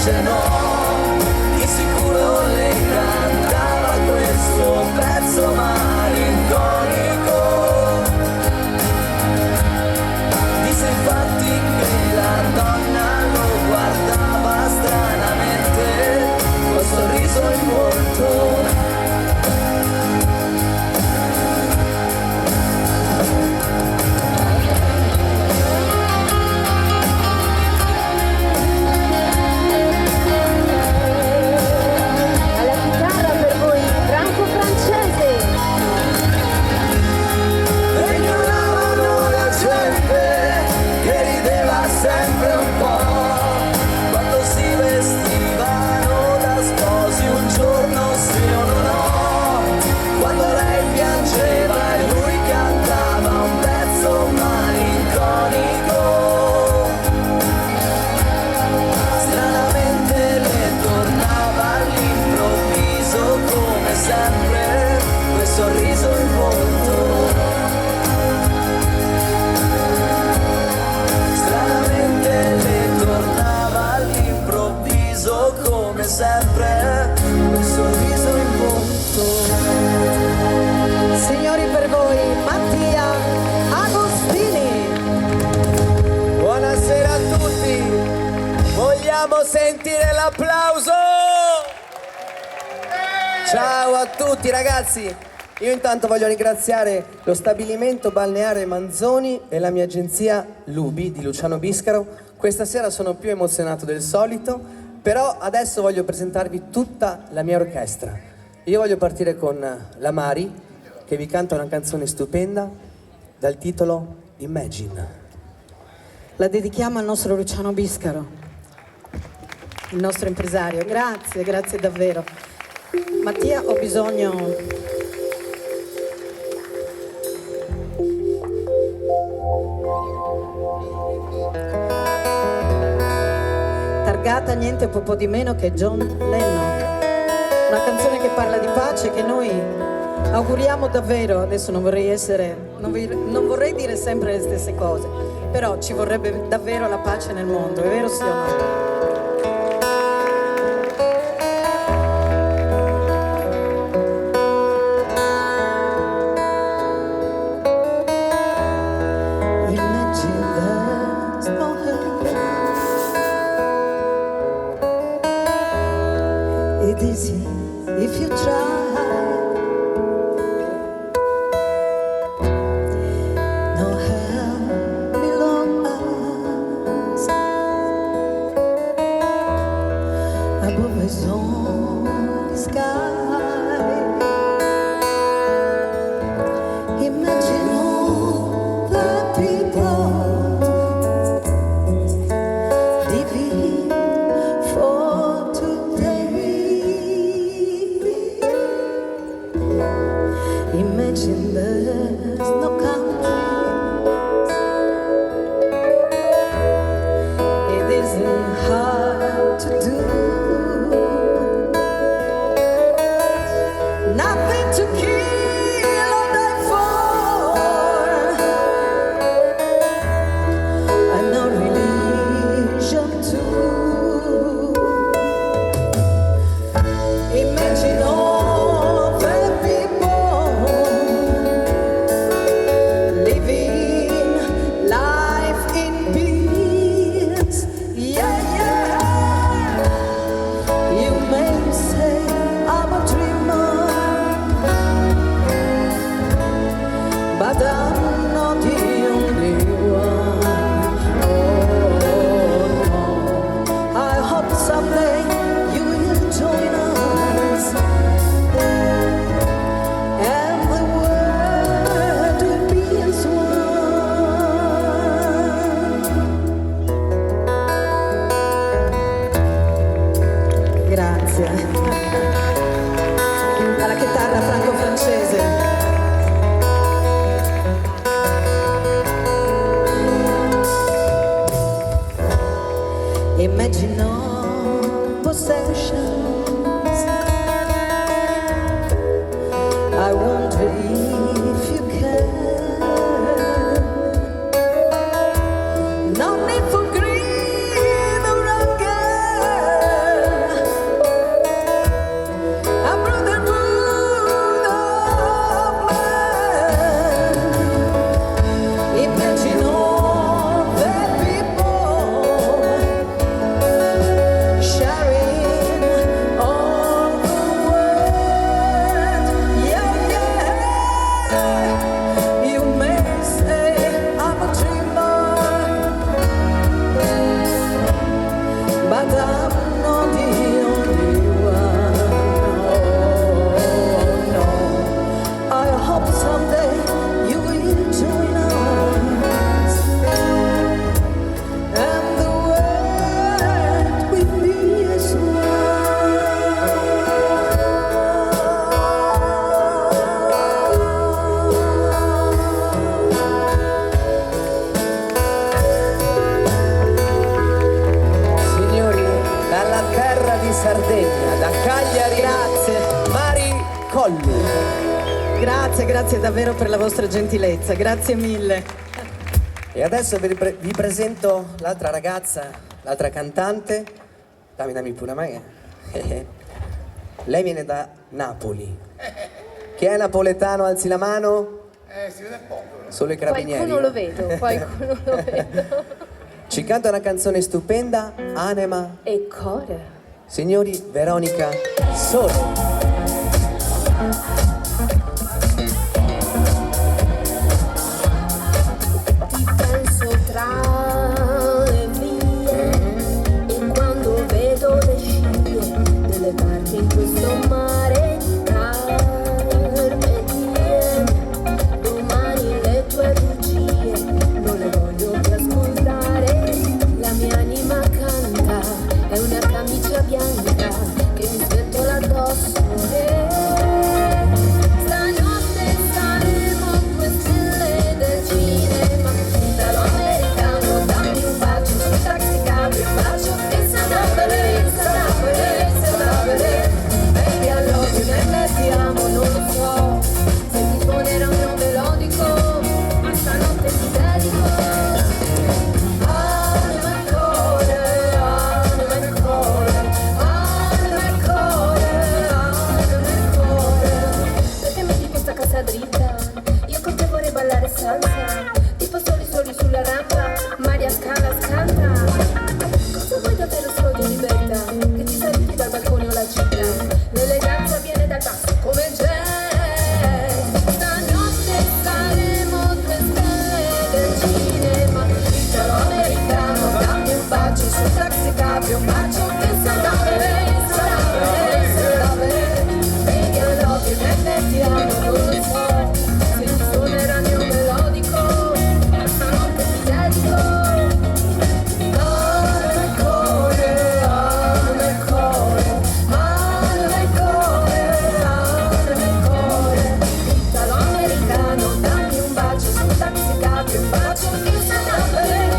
invece no, di sicuro lei cantava questo pezzo malinconico. Disse infatti che la donna lo guardava stranamente, col sorriso in volto. Sorriso in volto, stranamente le tornava all'improvviso come sempre quel sorriso in volto. Signori, per voi Mattia Agostini. Buonasera a tutti, vogliamo sentire l'applauso? Ciao a tutti ragazzi. Io intanto voglio ringraziare lo stabilimento balneare Manzoni e la mia agenzia Lubi di Luciano Biscaro. Questa sera sono più emozionato del solito, però adesso voglio presentarvi tutta la mia orchestra. Io voglio partire con la Mari, che vi canta una canzone stupenda dal titolo Imagine. La dedichiamo al nostro Luciano Biscaro, il nostro impresario. Grazie, grazie davvero. Mattia, ho bisogno... targata niente po' di meno che John Lennon, una canzone che parla di pace, che noi auguriamo davvero. Adesso non vorrei dire sempre le stesse cose, però ci vorrebbe davvero la pace nel mondo, è vero sì o no? Easy if you try. No hell below us, above is only sky. Imagine all the people living for today. Imagine there's no countries. It isn't hard to do. Nothing to kill or die for, and no religion too. Imagine all the people living life in peace. Yeah, yeah. You may say I'm a dreamer, but I'm not the only one. Oh, no. I hope someday you will join us, and the world will be as one. Grazie. Alla chitarra franco-francese. Imagine no possessions. I wonder if you can. No need for greed or anger. I'm not the only one. Oh, no. I hope someday you will join us, and the world will be as Signori, dalla terra di Sardegna, da Cagliari, Grazie. Mari Collu. Grazie, grazie davvero per la vostra gentilezza, grazie mille. E adesso vi presento l'altra ragazza, l'altra cantante. Dammi pure a me. Lei viene da Napoli. Chi è napoletano alzi la mano? Si vede poco. Solo i carabinieri. Qualcuno lo vedo, qualcuno lo vedo. Ci canta una canzone stupenda, Anima. E core. Signori, Veronica Sole. Ti penso tra le vie e quando vedo le scie delle barche in questo mare di carpe diem, domani le tue bugie non le voglio più ascoltare. La mia anima canta, è una camicia bianca che mi sventola addosso. Stanotte saremo due stelle del cinema, italo-americano, dammi un bacio sul taxicabrio, un bacio che sarà bene, baby I love you, nel ti amo, non lo so se ti suonerà un mio melodico, ma stanotte ti dedico. Anima e core, anima e core, anima e core, anima e core. Perché metti questa casa dritta? Io con te vorrei ballare salsa, tipo soli sulla rampa, Maria Scala scanta. Cosa vuoi davvero solo di libertà? Che ti saluti dal balcone o la città? L'eleganza viene dal basso come il jazz. Stanotte saremo due stelle del cinema, italo-americano, dammi un bacio sul taxicabrio, un bacio che sarà bene, baby I love you, nel ti amo, non lo so se ti suonerà il mio melodico, ma stanotte ti dedico. Anima e core, anima e core, anima e core, anima e core, italo-americano, dammi un bacio sul taxicabrio, un bacio che sarà bene,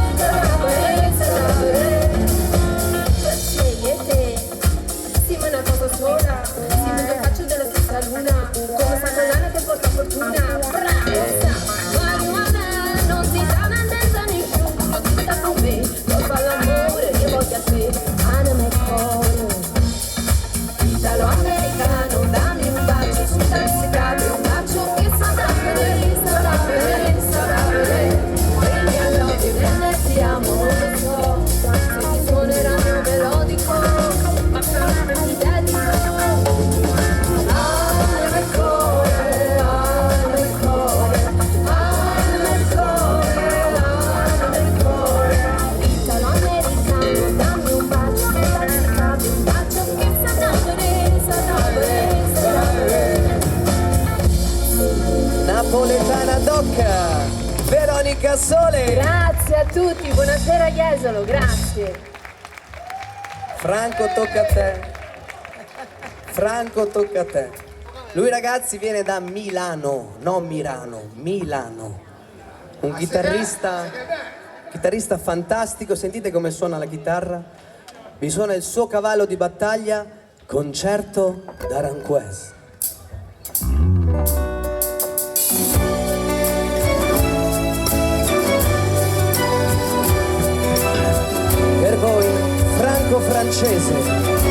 perché e te siamo una cosa sola, siamo due facce della stessa luna, come sta collana che porta fortuna. Brava, marijuana, non si dà un'andenza nessuno, ti sta con me, non fa l'amore, io voglio a te. Anima e core, italo-americano, dammi un bacio sul taxicabrio, un bacio che sarà bene, baby I love you, nel ti amo, non lo so se ti suonerà il mio melodico, ma stanotte ti dedico. Anima e core, anima e core, anima e core, anima e core, italo-americano, dammi un bacio sul taxicabrio, un bacio che sarà bene. Napoletana doc, Veronica Sole. Grazie a tutti, buonasera Jesolo, grazie. Franco tocca a te. Franco tocca a te. Lui ragazzi viene da Milano, non Milano, Milano. Un chitarrista fantastico, sentite come suona la chitarra? Vi suona il suo cavallo di battaglia, Concerto d'Aranjuez. Per voi, Franco Francese.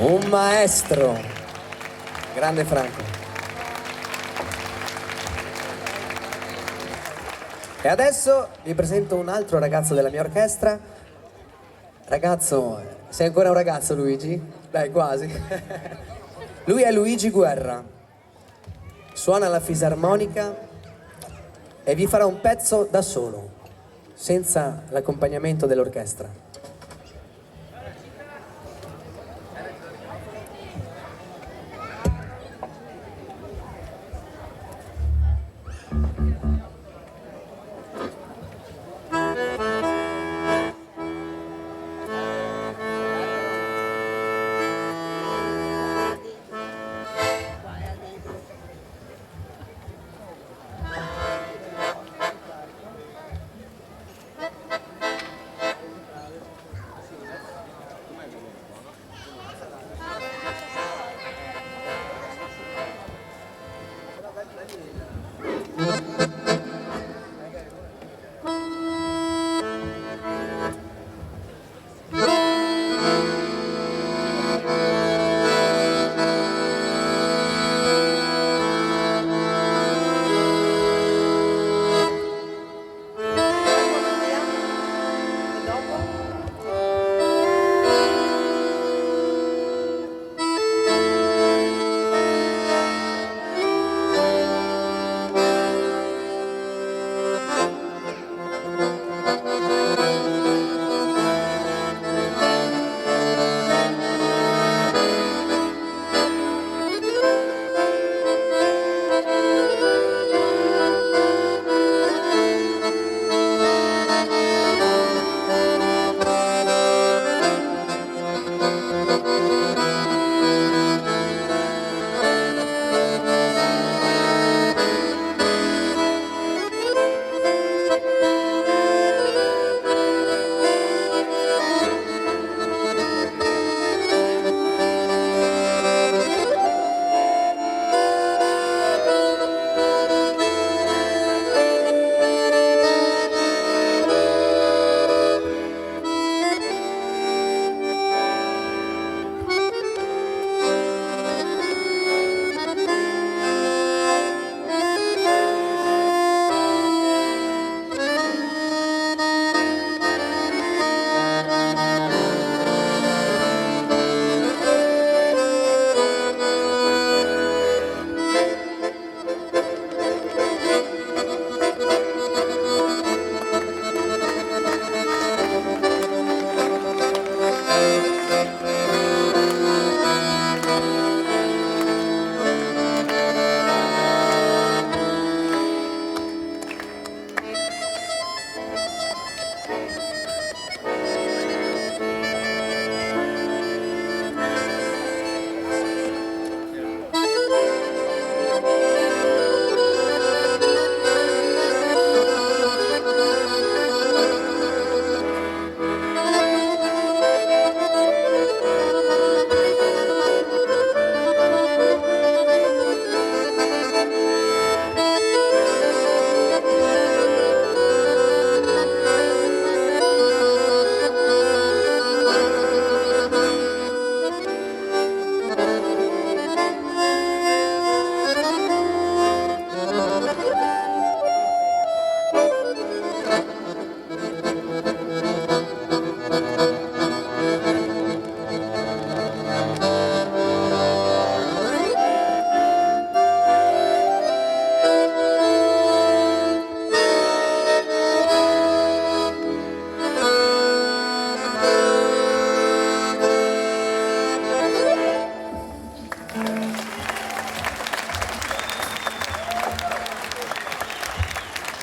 Un maestro, grande Franco. E adesso vi presento un altro ragazzo della mia orchestra. Ragazzo, sei ancora un ragazzo Luigi? Dai, quasi. Lui è Luigi Guerra, suona la fisarmonica e vi farà un pezzo da solo, senza l'accompagnamento dell'orchestra.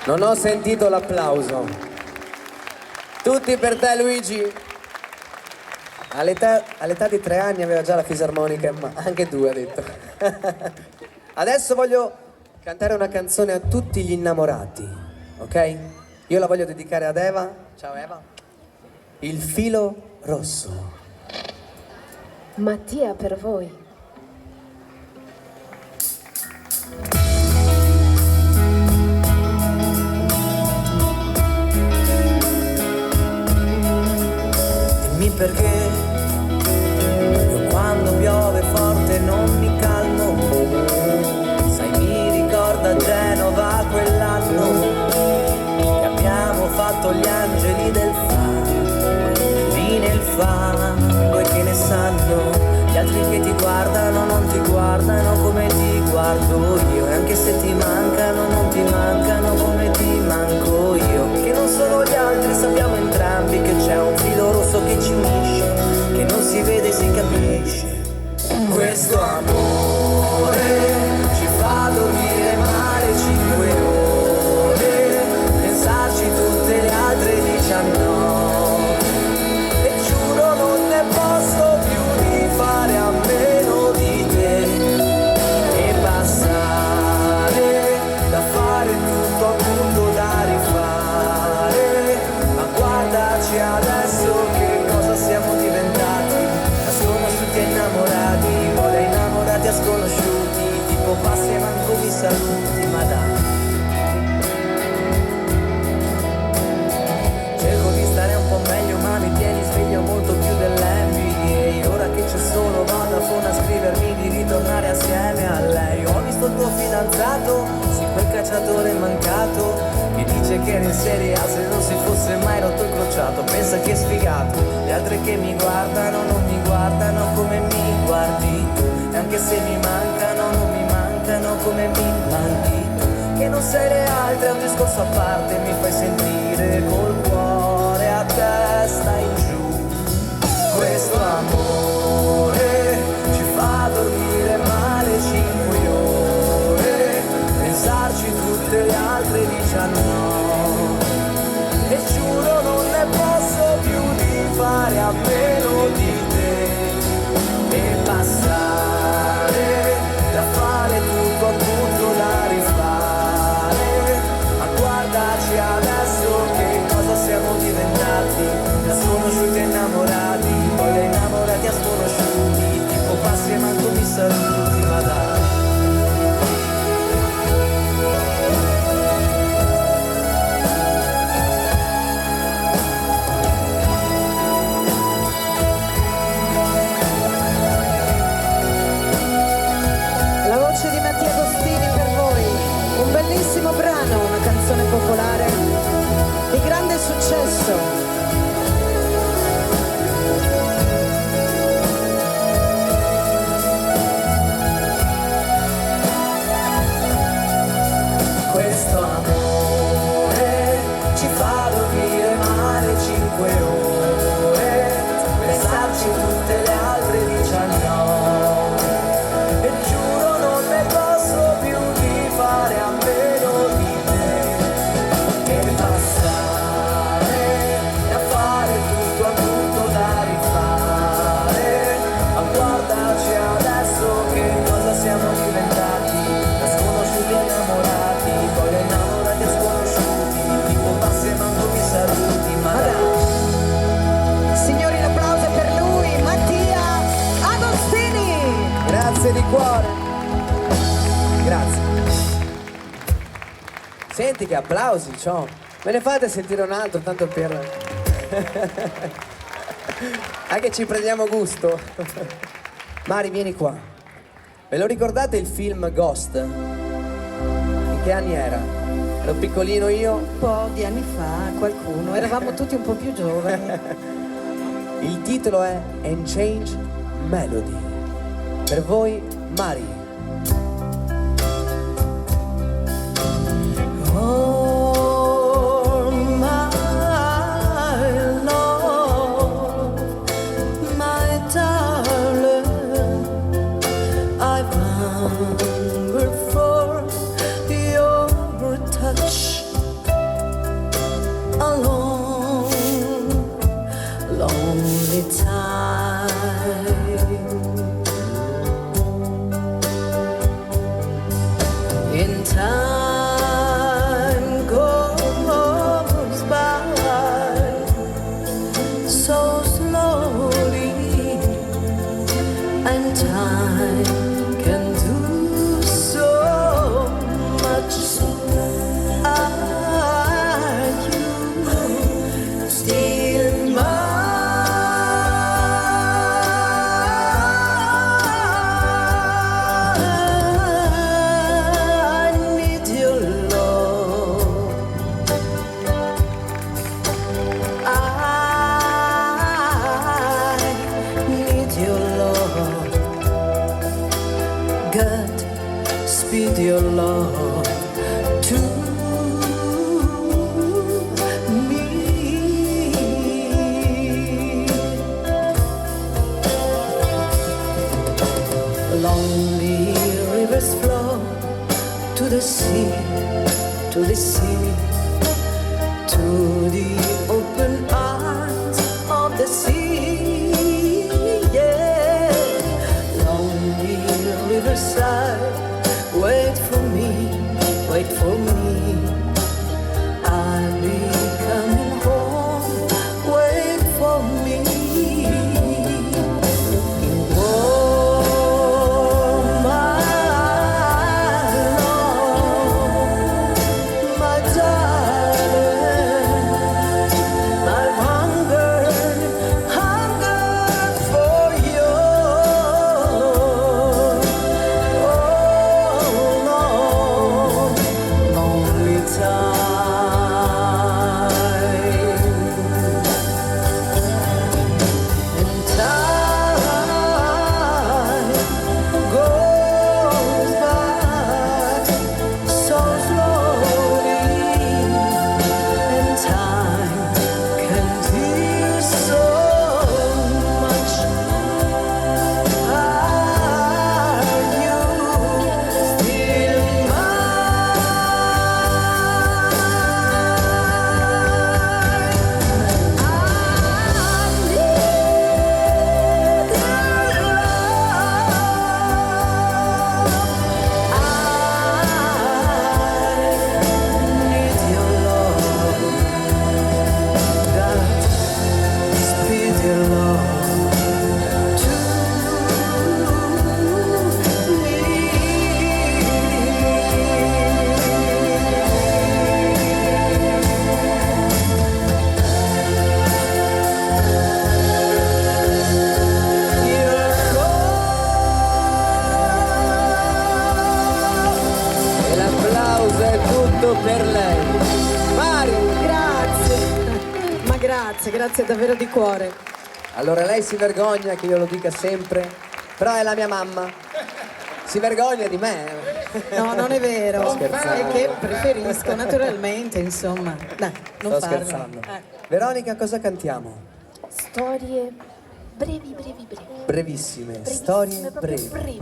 Non ho sentito l'applauso. Tutti per te, Luigi. All'età di 3 anni aveva già la fisarmonica, ma anche 2 ha detto. Adesso voglio cantare una canzone a tutti gli innamorati, ok? Io la voglio dedicare ad Eva. Ciao Eva. Il filo rosso. Mattia per voi. Dimmi perché io quando quando piove forte non mi calmo. Sai, mi ricorda Genova quell'anno che abbiamo fatto gli angeli del fango, lì nel fango, e che ne sanno gli altri che ti guardano, non ti guardano come ti guardo io. E anche se ti mancano, non ti mancano come ti manco io. Che non sono gli altri, sappiamo entrambi che c'è un filo rosso che ci unisce, che non si vede e si capisce. Questo amore ci fa dormire male 5 ore, pensarci tutte le altre 19. E giuro non ne posso più di fare a meno di te e passare da fare tutto a punto da rifare. Ma guardaci adesso che cosa siamo diventati, da sconosciuti e innamorati, poi da innamorati a sconosciuti, tipo passi e manco mi saluti, ma dai. Cerco di stare un po' meglio ma mi tieni sveglio molto più dell'NBA. Ora che c'è solo Vodafone a scrivermi di ritornare assieme a lei. Ho visto il tuo fidanzato, sì, quel cacciatore mancato, che dice che era in Serie A se non si fosse mai rotto il crociato. Pensa che sfigato, le altre che mi guardano non mi guardano come mi guardi tu. E anche se mi mancano non mi mancano come mi manchi tu. Che non sei le altre è un discorso a parte, mi fai sentire col cuore a testa in giù. Questo amore ci fa dormire male 5 ore, pensarci tutte le altre 19. E giuro non ne posso più di fare a meno di te e passare da fare tutto a punto da rifare. Ma guardaci adesso che cosa siamo diventati, da sconosciuti e innamorati, poi da innamorati a sconosciuti, tipo passi e manco mi saluti, ma dai. La voce di Mattia Agostini per voi, un bellissimo brano, una canzone popolare di grande successo. Questo amore ci fa dormire male 5 ore, pensarci tutte le altre 19. E giuro non ne posso più di fare a meno di te e passare da fare tutto a punto da rifare. Ma guardaci adesso che cosa siamo diventati, da sconosciuti e innamorati, poi da innamorati a sconosciuti, tipo passi e manco mi saluti, ma dai. Signori, un applauso per lui, Mattia Agostini. Grazie di cuore. Grazie. Senti che applausi, ciao. Me ne fate sentire un altro, tanto per... Anche ci prendiamo gusto. Mari, vieni qua. Ve lo ricordate il film Ghost? In che anni era? Ero piccolino io. Un po' di anni fa, qualcuno, eravamo tutti un po' più giovani. Il titolo è Unchanged Melody. Per voi, Mari. Oh, my love, my darling, I've hungered for your touch a long, lonely time. In time goes by so slowly, and time can do so much. Are you still mine? God, speed your love to me. Lonely rivers flow to the sea, to the sea, to the open arms of the sea. Yeah, lonely riverside, wait for me, wait for me. I'll be coming home, wait for me. Oh, my love, my darling, I've hungered for you. Oh, long, lonely time. And time goes by so slowly, and time can do so much. Are you still E l'applauso è tutto per lei. Mari! Grazie, ma grazie davvero di cuore. Allora lei si vergogna che io lo dica sempre, però è la mia mamma. Si vergogna di me. No, non è vero. Sto scherzando. È che preferisco, naturalmente, insomma. Dai, non Sto farlo. scherzando. Veronica, cosa cantiamo? Storie brevi, brevi, brevi. Brevissime, Brevissime, storie proprio brevi. brevi.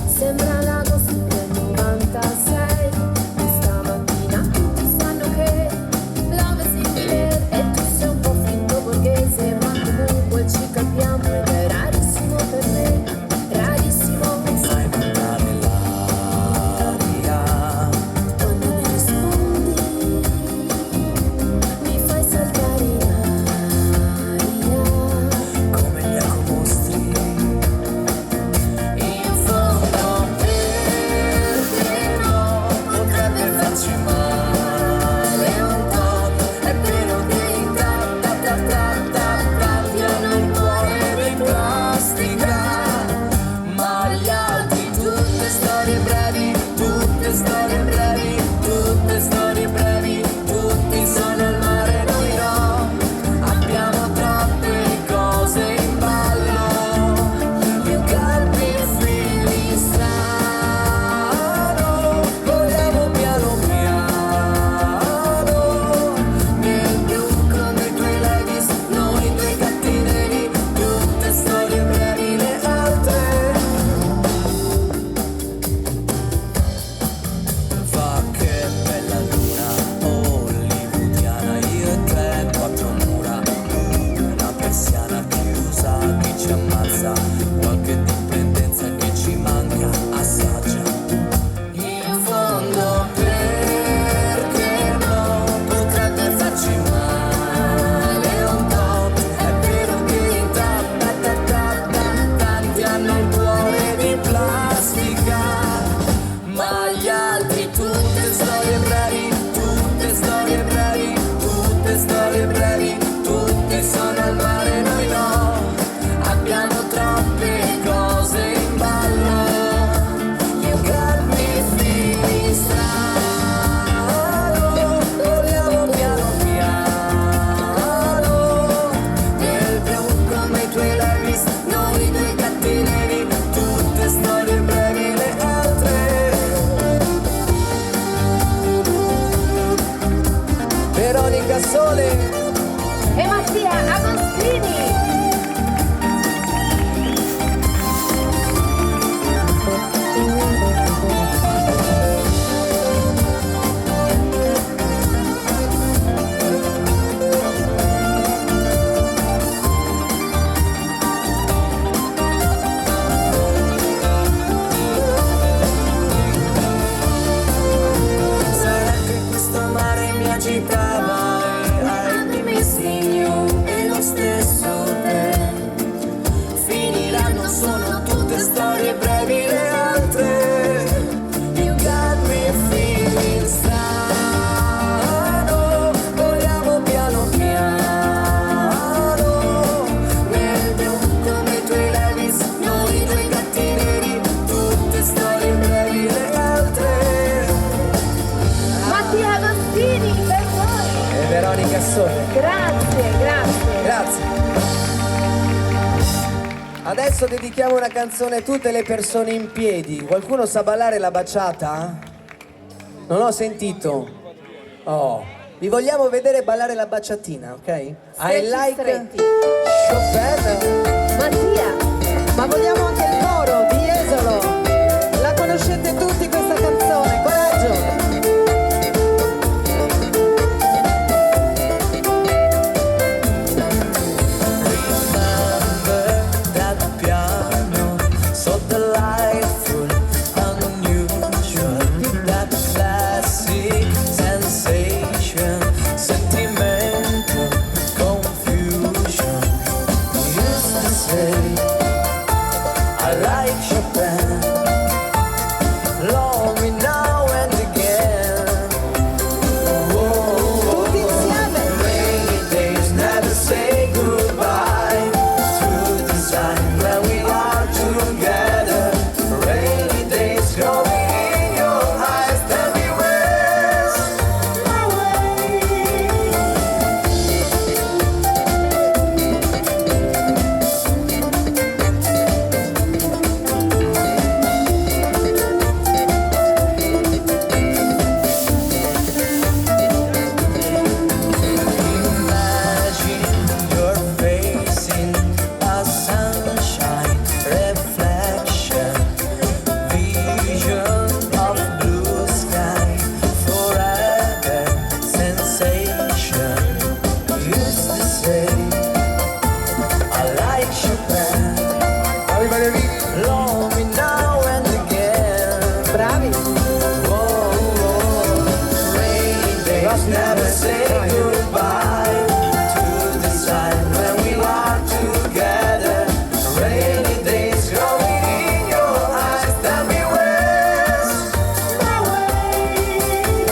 Sembra l'agosto del 96. Questa mattina tutti sanno che love is in the air. E tu sei un po' finto borghese, ma comunque ci capiamo ed è rarissimo per me. Rarissimo. Sai mandare l'aria, Quando mi rispondi mi fai saltare in aria. Sole e Mattia Agostini. Sarà che questo mare mi agitava e I miss you e lo stesso te. Finiranno, sono tutte storie brevi le altre. You got me feeling strano. Vogliamo piano piano nel blu come i tuoi Levis, noi i tuoi gatti neri. Tutte storie brevi le altre. Mattia Agostini, per voi. e Veronica Sole. Grazie, grazie. Grazie. Adesso dedichiamo una canzone a tutte le persone in piedi. Qualcuno sa ballare la baciata? Non ho sentito. Oh, vi vogliamo vedere ballare la baciatina, ok? I like stretti. Chopin. Mattia, ma vogliamo anche il coro di Jesolo. La conoscete tutti questa canzone, coraggio! Remember that piano, so delightful, unusual. That classic sensation, sentimental confusion. You used to say, I like Chopin. Love me now and again. Whoa, Tutti insieme! rainy days never say goodbye to the sun when we are together. Rainy days growing in your eyes, tell me where's my way. Imagine your face in a sunshine reflection, vision of blue sky, forever sensation. You used to say, I like Chopin. Love me now and again. Bravi! Rainy days never say goodbye to the sun when we are together. Rainy days growing in your eyes, tell me where's my way.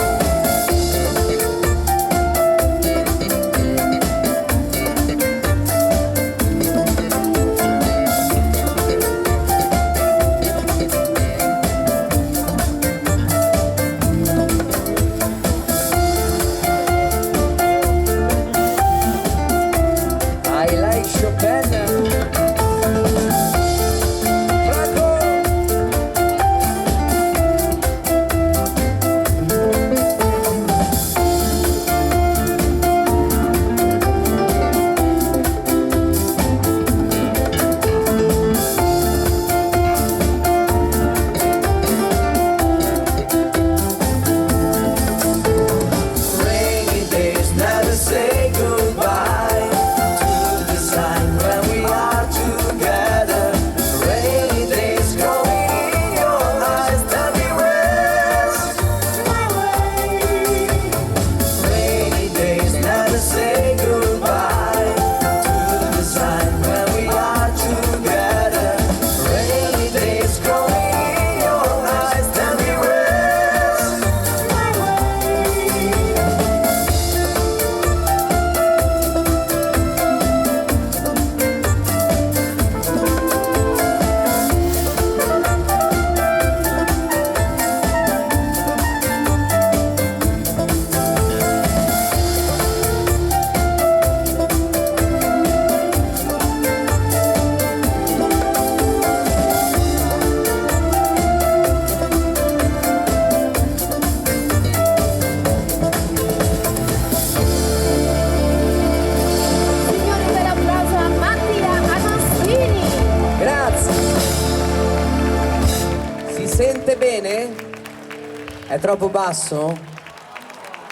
È troppo basso?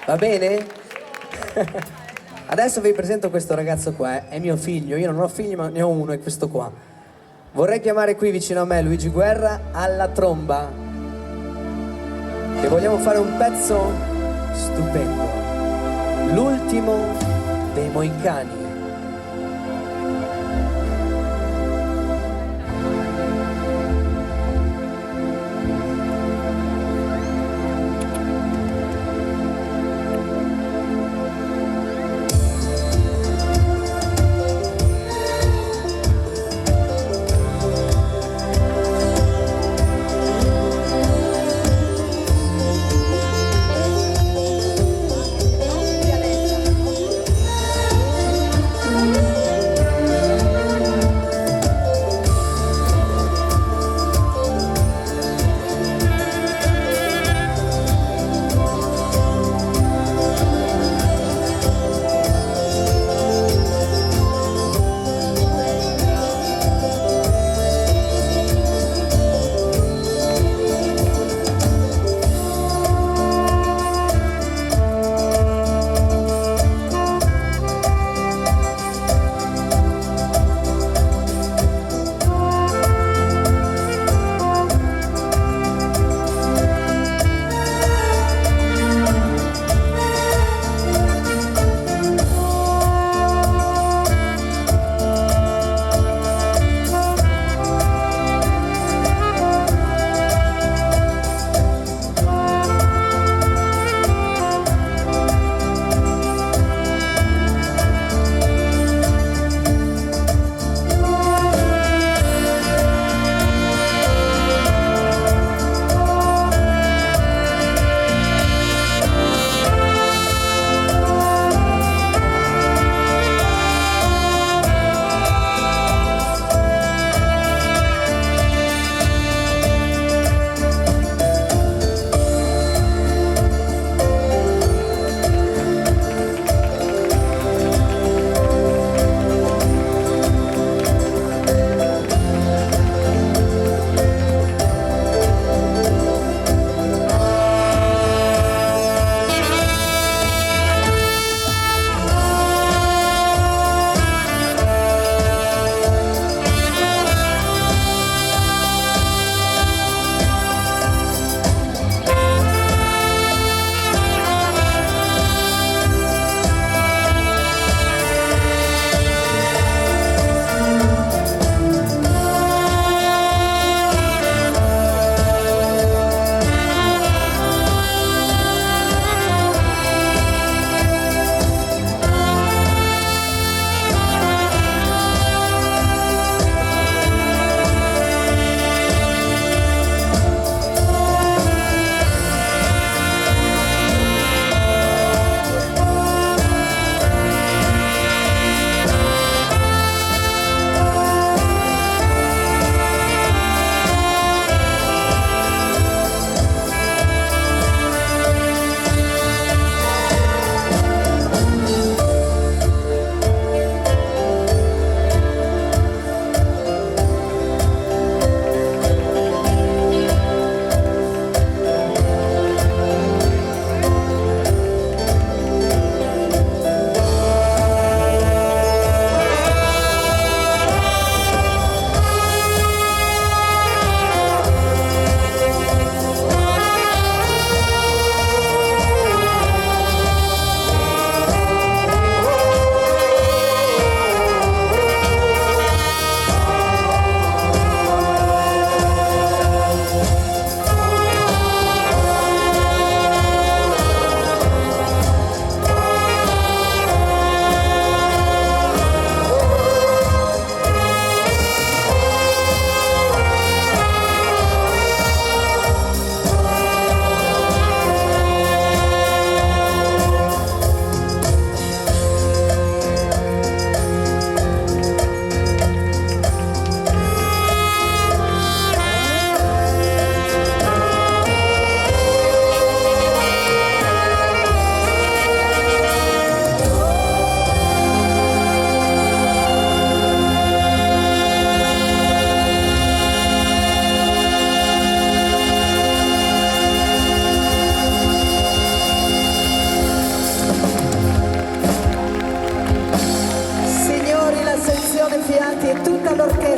Va bene? Adesso vi presento questo ragazzo qua, è mio figlio. Io non ho figli, ma ne ho uno, è questo qua. Vorrei chiamare qui vicino a me Luigi Guerra alla tromba, che vogliamo fare un pezzo stupendo, l'ultimo dei Moicani.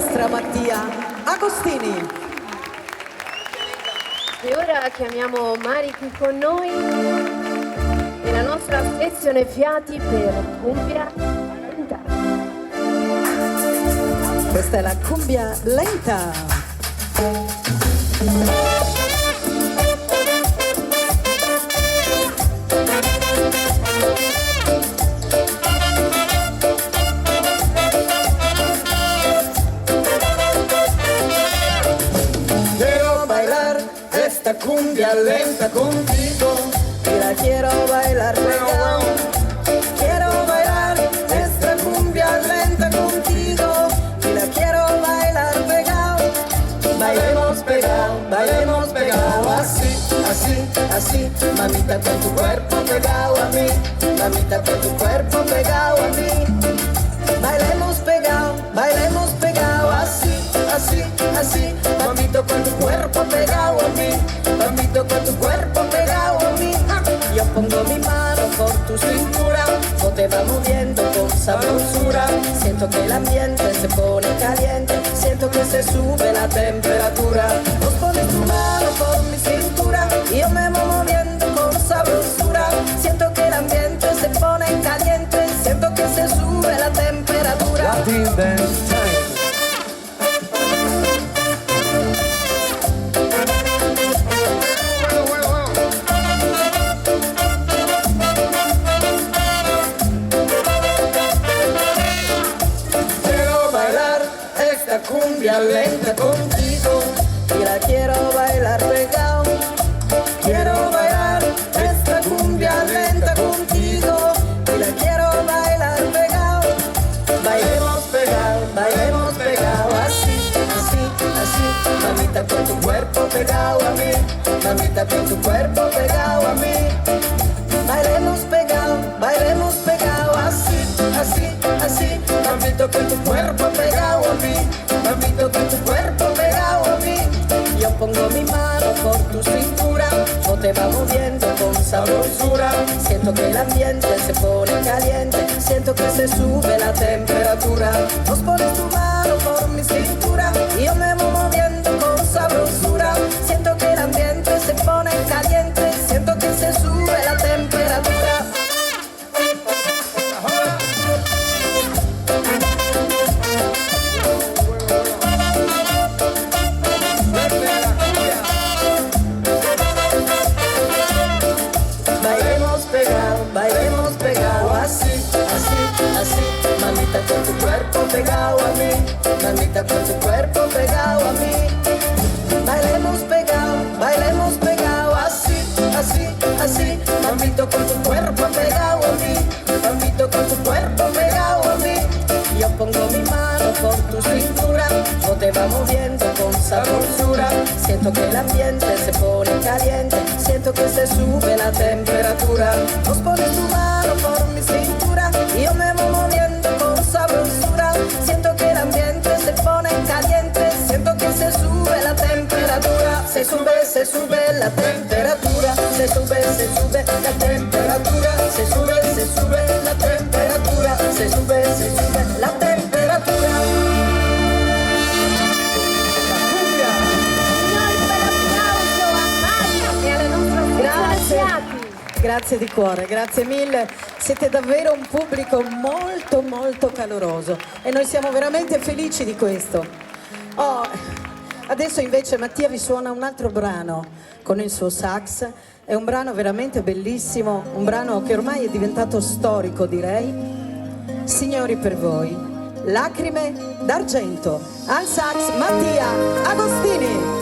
maestra Mattia Agostini. E ora chiamiamo Mari qui con noi nella nostra sezione fiati per cumbia lenta. Questa è la cumbia lenta. Esta cumbia lenta contigo Y la quiero bailar pegado. Quiero bailar esta cumbia lenta contigo. Y la quiero bailar pegado. Bailemos pegado, así, así, así. Mamita con tu cuerpo pegado a mí. Mamita con tu cuerpo pegado a mí. Bailemos pegado, así, así, así. Mamito con tu cuerpo pegado a mí. Mamito con tu cuerpo pegado a mí. Yo pongo mi mano por tu cintura, o te va moviendo con sabrosura. Siento que el ambiente se pone caliente, siento que se sube la temperatura. Vos pones tu mano por mi cintura y yo me voy moviendo con sabrosura. Siento que el ambiente se pone caliente, siento que se sube la temperatura. Latin Dance Time. Cumbia lenta contigo y la quiero bailar pegado. Quiero bailar esta cumbia lenta contigo y la quiero bailar pegado. Bailemos pegado, así, así, así. Mamita con tu cuerpo pegado a mí. Mamita con tu cuerpo pegado a mí. Bailemos pegado, así, así, así. Mamito con tu cuerpo pegado a mí. Mamito con tu cuerpo pegado a mí. Yo pongo mi mano por tu cintura, o te va moviendo con sabrosura. Siento que el ambiente se pone caliente, siento que se sube la temperatura. Vos pones tu mano por mi cintura y yo me voy moviendo con sabrosura. Siento que el ambiente se pone caliente, siento que se sube la temperatura. Bailemos pegado, así, así, así. Mamita con tu cuerpo pegado a mí. Mamita con tu cuerpo pegado a mí. Bailemos pegado, así, así, así. Mamito con tu cuerpo pegado a mí. Mamito con tu cuerpo pegado a mí. Yo pongo mi mano por tu cintura, o te va moviendo con sabrosura. Siento que el ambiente se pone caliente, siento que se sube la temperatura. Vos pones tu mano por mi cintura y yo me voy moviendo con sabrosura. Siento que el ambiente se pone caliente, siento que se sube la temperatura. Se sube la temperatura. Se sube la temperatura. Se sube la temperatura. Se sube la temperatura. Signori, un bel applauso a Mari e alle nostre Grazie. fiati. Grazie di cuore, grazie mille. Siete davvero un pubblico molto molto caloroso e noi siamo veramente felici di questo. Oh, adesso invece Mattia vi suona un altro brano con il suo sax. È un brano veramente bellissimo, un brano che ormai è diventato storico, direi. Signori, per voi, Lacrime d'argento, al sax Mattia Agostini.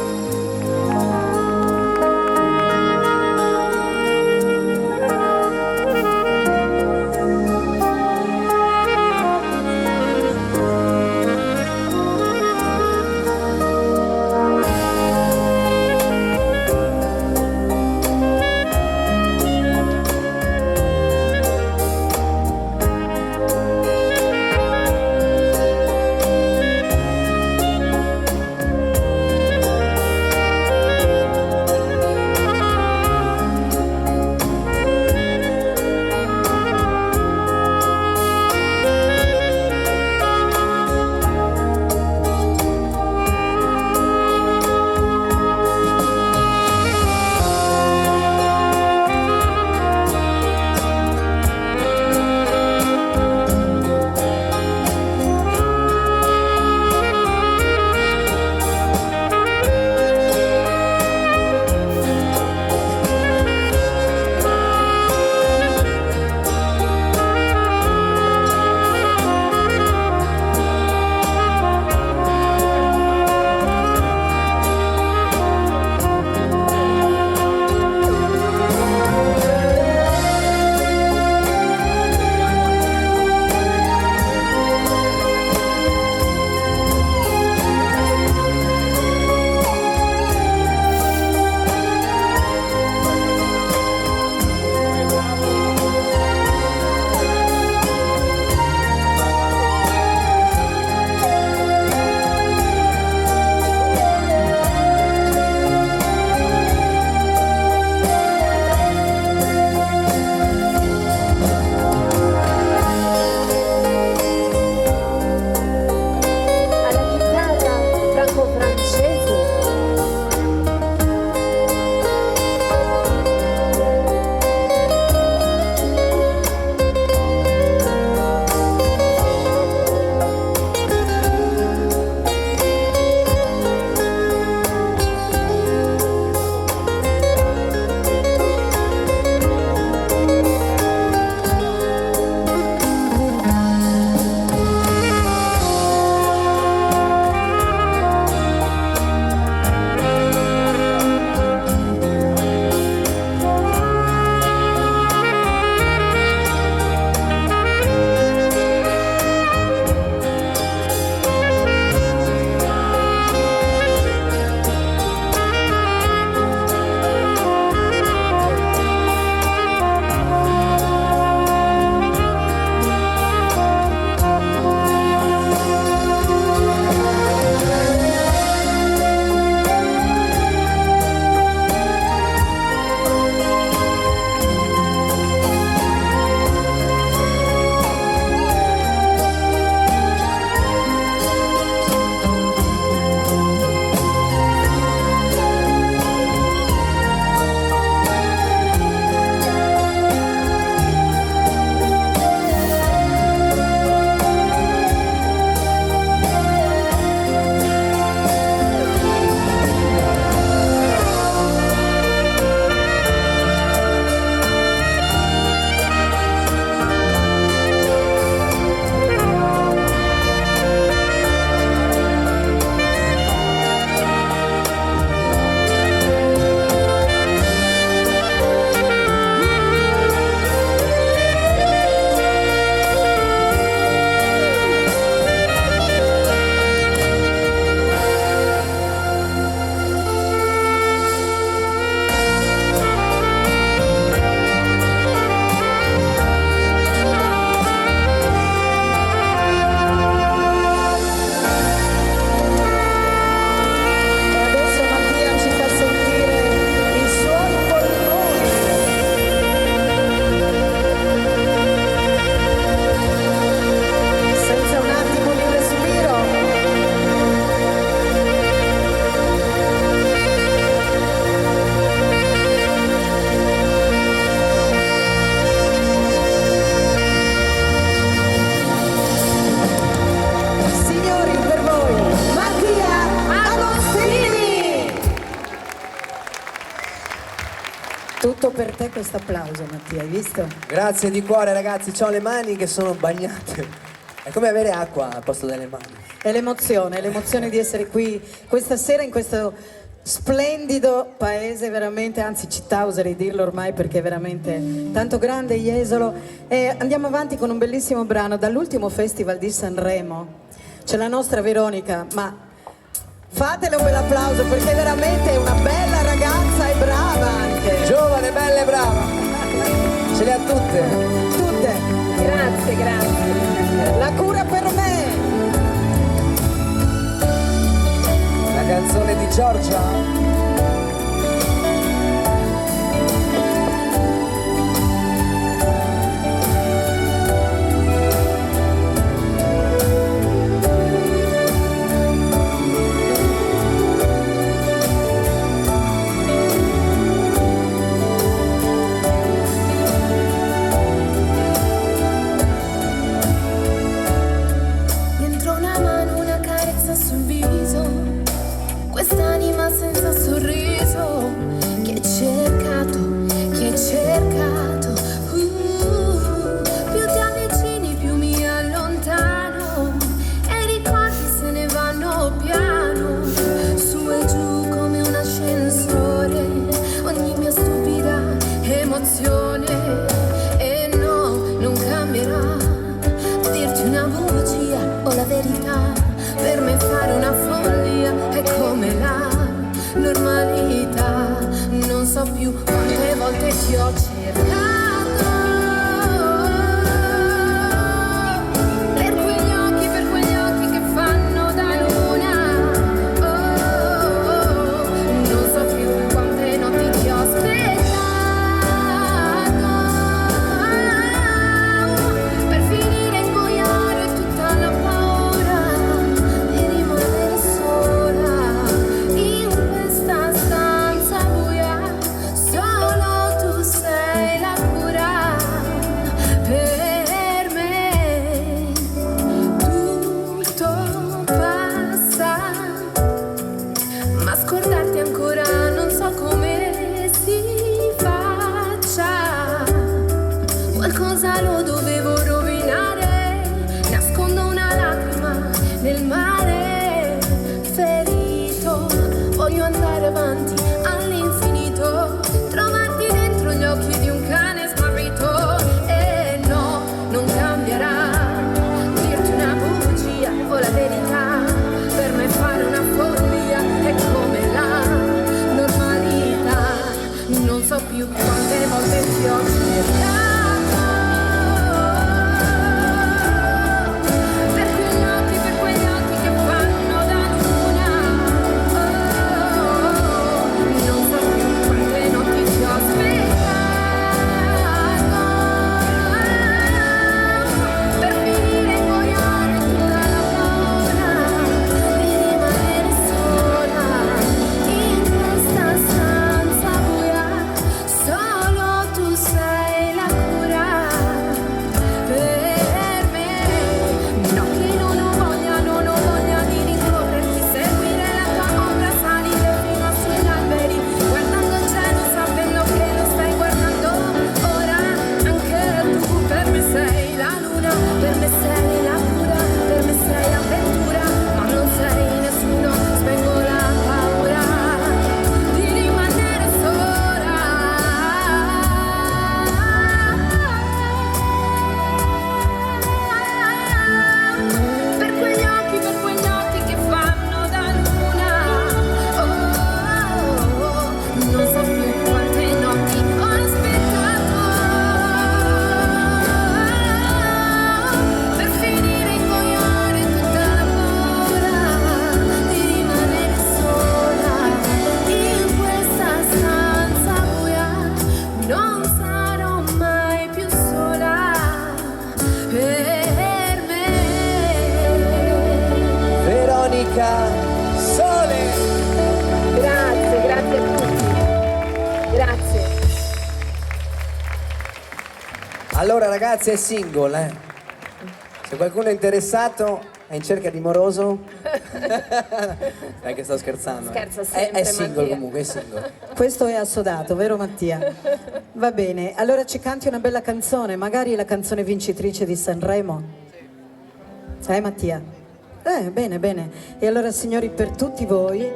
per te questo applauso, Mattia, hai visto? Grazie di cuore ragazzi, ho le mani che sono bagnate. È come avere acqua al posto delle mani. È l'emozione di essere qui questa sera in questo splendido paese, veramente, anzi città oserei dirlo ormai perché è veramente tanto grande Jesolo. E andiamo avanti con un bellissimo brano dall'ultimo festival di Sanremo. C'è la nostra Veronica, ma fatele un bel applauso perché veramente è una bella ragazza e brava anche. Giovane, bella e brava. Ce le ha tutte. Tutte. Grazie, grazie. La cura per me. La canzone di Giorgia. Dentro una mano una carezza sul viso, quest'anima senza sorriso che hai cercato, più ti avvicini più mi allontano e i ricordi se ne vanno piano, su e giù come un ascensore, ogni mia stupida emozione, e no, non cambierà, dirti una bugia o la verità, per me fare una follia è come la normalità. Non so più quante volte ti ho cercato, per quegli occhi che fanno da luna. Non so più quante notti ti ho aspettato, per finire a ingoiare tutta la paura di rimanere sola in questa stanza buia. Solo tu sei la cura per me. Tutto passa, ma scordarti ancora non so come si faccia. Qualcosa lo dovevo rovinare, nascondo una lacrima nel mare ferito. Voglio andare avanti all'infinito, trovarti dentro gli occhi di un cane smarrito, e no, non cambierà, dirti una bugia o la verità, per me fare una follia è come la normalità. Non so più quante volte ti ho cercato, per quegli occhi che fanno da luna. Non so più quante notti ti ho aspettato, per finire a ingoiare tutta la paura di rimanere sola in questa stanza buia. Solo tu sei la cura per me. No, che non ho voglia di rincorrerti, seguire la tua ombra, salire fino a sugli alberi, guardando il cielo sapendo che lo stai guardando ora anche tu. Per me sei la luna, per me sei la cura, per me sei avventura, ma non sei nessuno. Spengo la paura di rimanere sola, per quegli occhi che fanno da luna. Non so più quante notti ho aspettato, per finire a ingoiare tutta la paura di rimanere sola in questa stanza buia. Non sarò mai più sola per me. Veronica Sole. Grazie, grazie a tutti. Grazie. Allora ragazzi è single, Se qualcuno è interessato È in cerca di moroso? Dai che sto scherzando. Scherza È sempre, single Mattia. comunque, è single. Questo è assodato, vero Mattia? Va bene, allora ci canti una bella canzone, magari la canzone vincitrice di Sanremo. Mattia? Bene, bene. E allora signori, per tutti voi,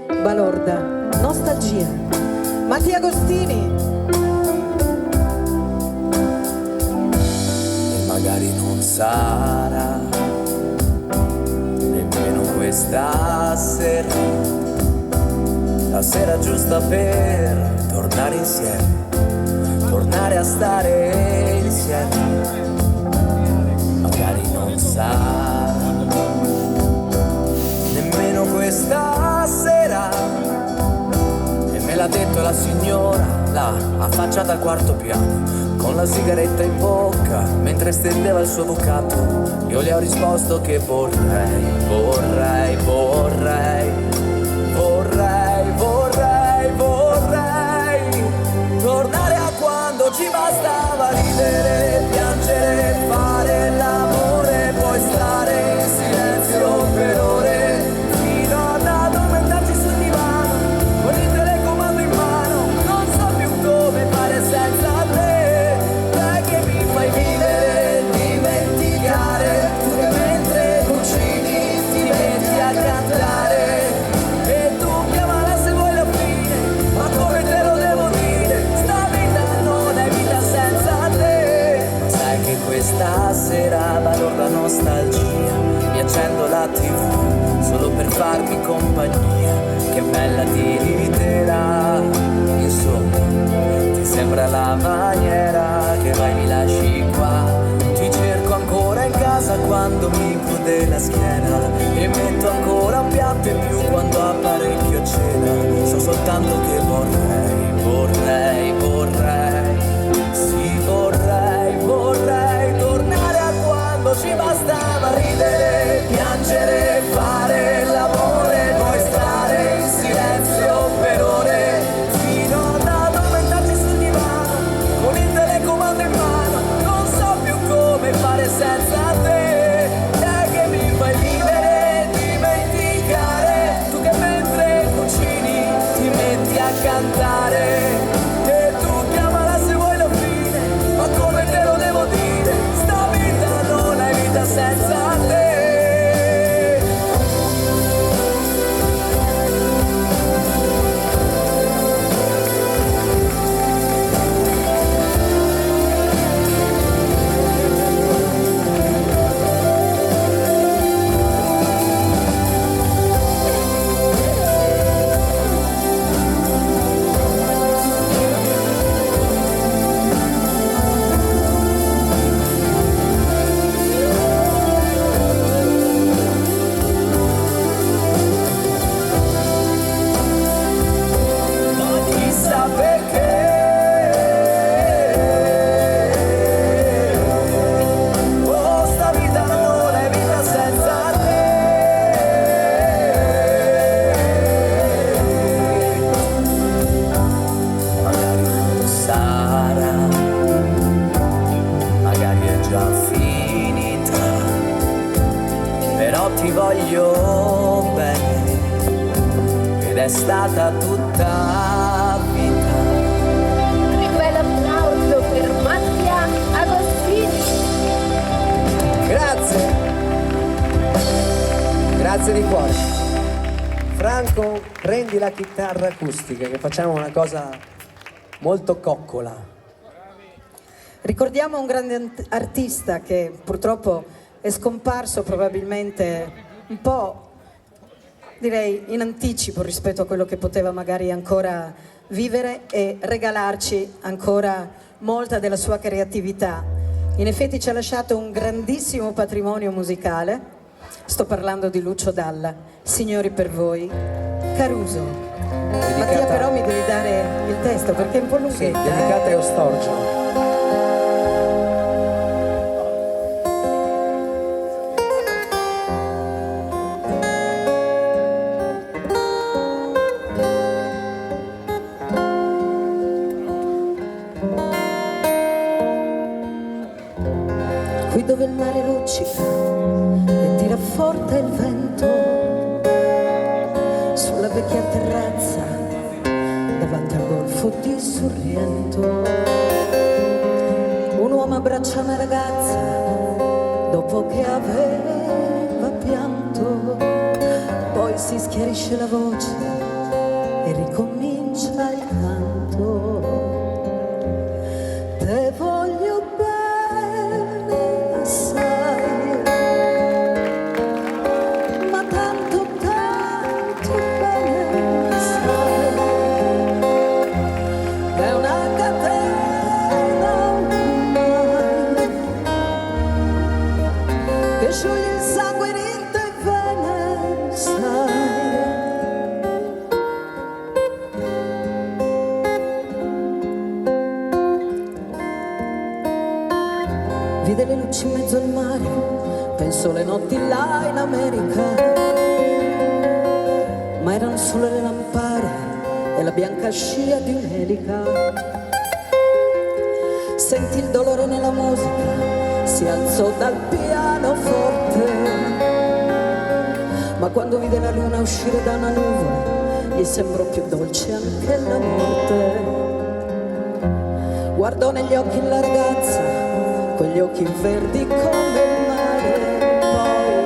Balorda, Nostalgia. Mattia Agostini. E magari non sarà nemmeno questa sera la sera giusta per tornare insieme, tornare a stare insieme. Magari non sarà nemmeno questa sera, e me l'ha detto la signora là affacciata al quarto piano, con la sigaretta in bocca mentre stendeva il suo avvocato. Io le ho risposto che vorrei, vorrei, vorrei, vorrei, vorrei, vorrei tornare a quando ci bastava ridere, piangere, fare l'amore, poi stare in silenzio per ore, fino ad addormentarci sul divano, con il telecomando in mano. Non so più come fare senza te, dai che mi fai vivere, dimenticare, tu che mentre cucini ti metti a cantare, e tu chiamala se vuoi la fine, ma come te lo devo dire, sta vita non è vita senza te. Ma sai che questa sera Balorda Nostalgia, mi accendo la TV solo per farmi compagnia, che bella ti riviterà, insomma ti sembra la maniera che vai mi lasci qua, ti cerco ancora in casa quando mi chiude la schiena, e metto ancora un piatto in più quando apparecchio cena. So soltanto che vorrei, vorrei, vorrei, sì vorrei, vorrei tornare a quando ci bastava ridere, piangere, fare l'amore, poi stare in silenzio per ore, fino ad addormentarci sul divano, con il telecomando in mano. Non so più come fare senza te, dai che mi fai vivere, dimenticare, tu che mentre cucini ti metti a cantare, e tu chiamala se vuoi la fine, ma come te lo devo dire, sta vita non è vita senza te. Ma chissà perché, oh sta vita non è vita senza te. Magari non sarà, magari è già finita, però ti voglio bene, ed è stata tutta vita. Un bel applauso per Mattia Agostini. Grazie. Grazie di cuore. Franco, prendi la chitarra acustica che facciamo una cosa molto coccola. Ricordiamo un grande artista che purtroppo è scomparso probabilmente un po', direi, in anticipo rispetto a quello che poteva magari ancora vivere e regalarci ancora molta della sua creatività. In effetti ci ha lasciato un grandissimo patrimonio musicale. Sto parlando di Lucio Dalla. Signori, per voi, Caruso. Mattia, però mi devi dare il testo perché è un po' Sì, lunghetta. dedicata a Eustorgio. Qui dove il mare luccica e ti era forte il vento sulla vecchia terrazza davanti al golfo di Sorrento. Un uomo abbraccia una ragazza dopo che aveva pianto, poi si schiarisce la voce e ricomincia il canto. Te voglio bene assai, ma tanto, tanto bene sai. È una catena ormai che scioglie il sangue in te vene sai. Vide le luci in mezzo al mare, penso le notti là in America, ma erano solo le lampare e la bianca scia di un'elica. Sentì il dolore nella musica, si alzò dal pianoforte, ma quando vide la luna uscire da una nuvola, gli sembrò più dolce anche la morte. Guardò negli occhi la ragazza, quegli occhi verdi come il mare, poi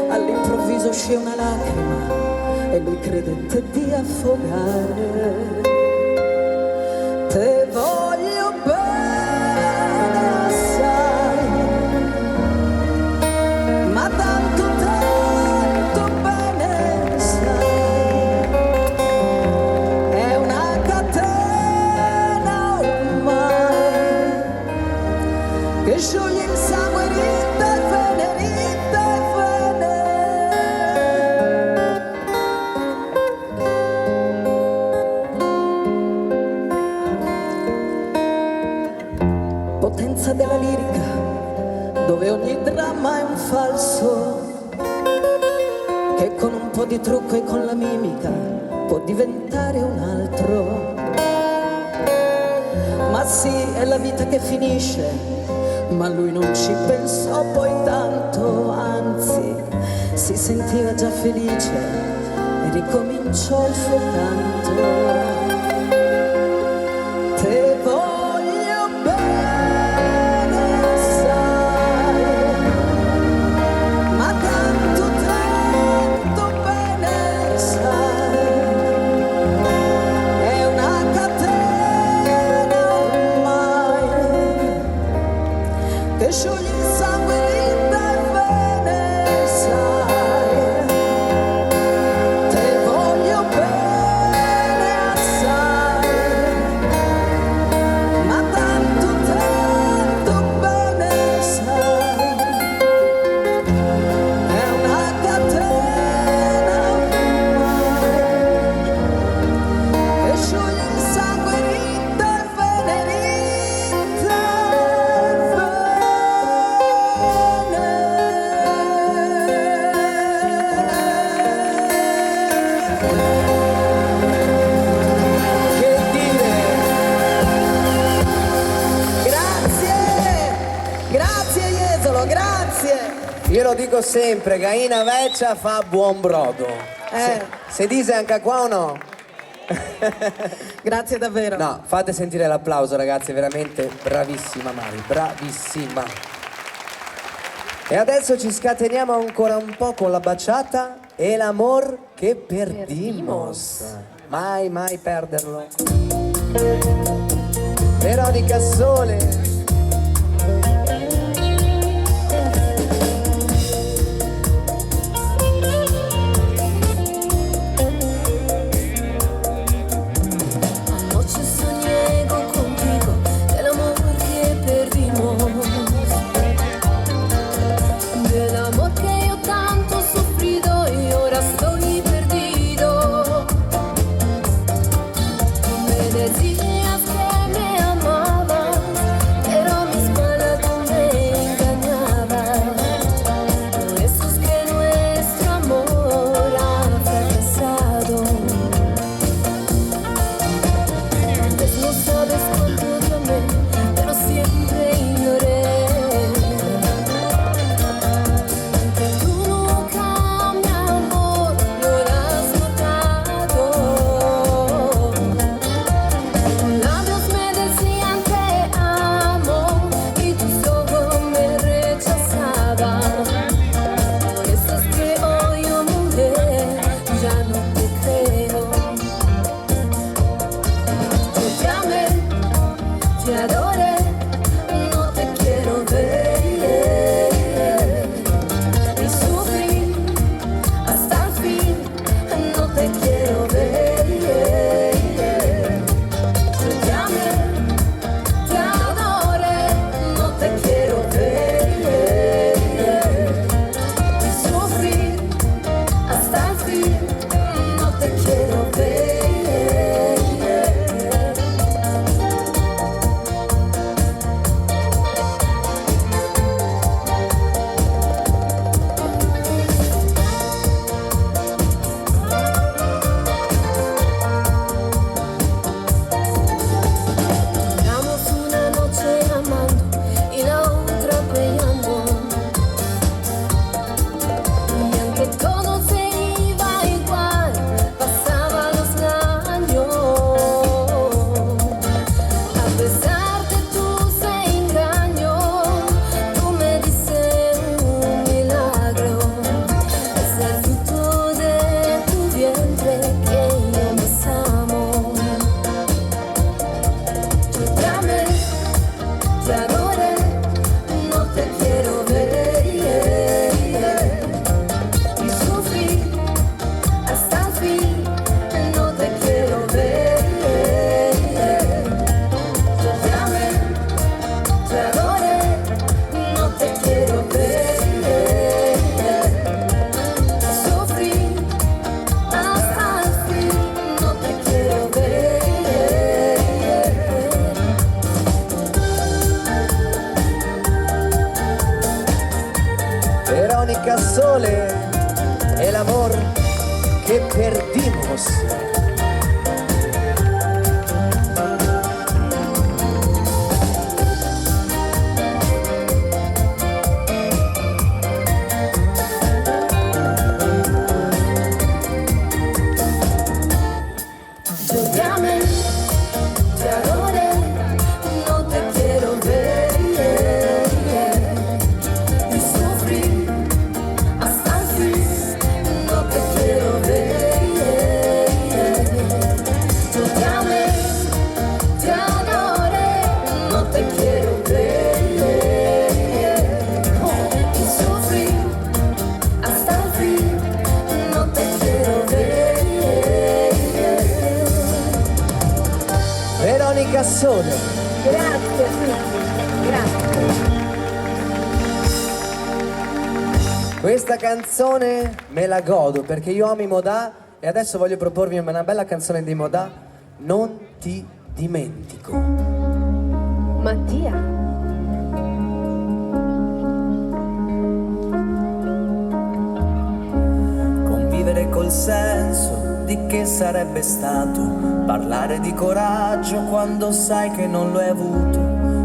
all'improvviso uscì una lacrima e lui credette di affogare. Te voglio bene assai, ma tanto, tanto bene sai. È una catena ormai che scioglie il sangue in te vene, in te vene. Potenza della lirica, dove ogni dramma è un falso, che con un po' di trucco e con la mimica può diventare un altro. Ma sì, è la vita che finisce, ma lui non ci pensò poi tanto, anzi si sentiva già felice e ricominciò il suo canto. Te voglio bene assai, ma tanto, tanto bene sai. È una catena ormai che scioglie il sangue in te vene sai. Te voglio bene assai, ma tanto, tanto bene sai. È una catena ormai che scioglie il sangue in te vene, in te Che dire? Grazie, grazie Jesolo, grazie. Io lo dico sempre, Gaina Veccia fa buon brodo. Se dice anche qua o no? Grazie davvero. No, fate sentire l'applauso ragazzi, veramente bravissima Mari, bravissima. E adesso ci scateniamo ancora un po' con la baciata e l'amor che perdimos. Mai, mai perderlo. Veronica Sole. Anoche soñé contigo del amor que perdimos, del amor que yo tanto he sufrido y ahora estoy perdido. Me decías que me amabas Verónica Sole, el amor que perdimos. Yo te amé, te adoré, no te quiero ver, y sufrí hasta el fin, no te quiero ver. Yo te amé, te adoré, no te quiero ver, y sufrí hasta el fin, no te quiero ver. Verónica Sole. Grazie, grazie. Questa canzone me la godo perché io amo i Modà e adesso voglio proporvi una bella canzone dei Modà, Non ti dimentico. Mattia. Convivere col senso di che sarebbe stato, parlare di coraggio quando sai che non lo hai avuto,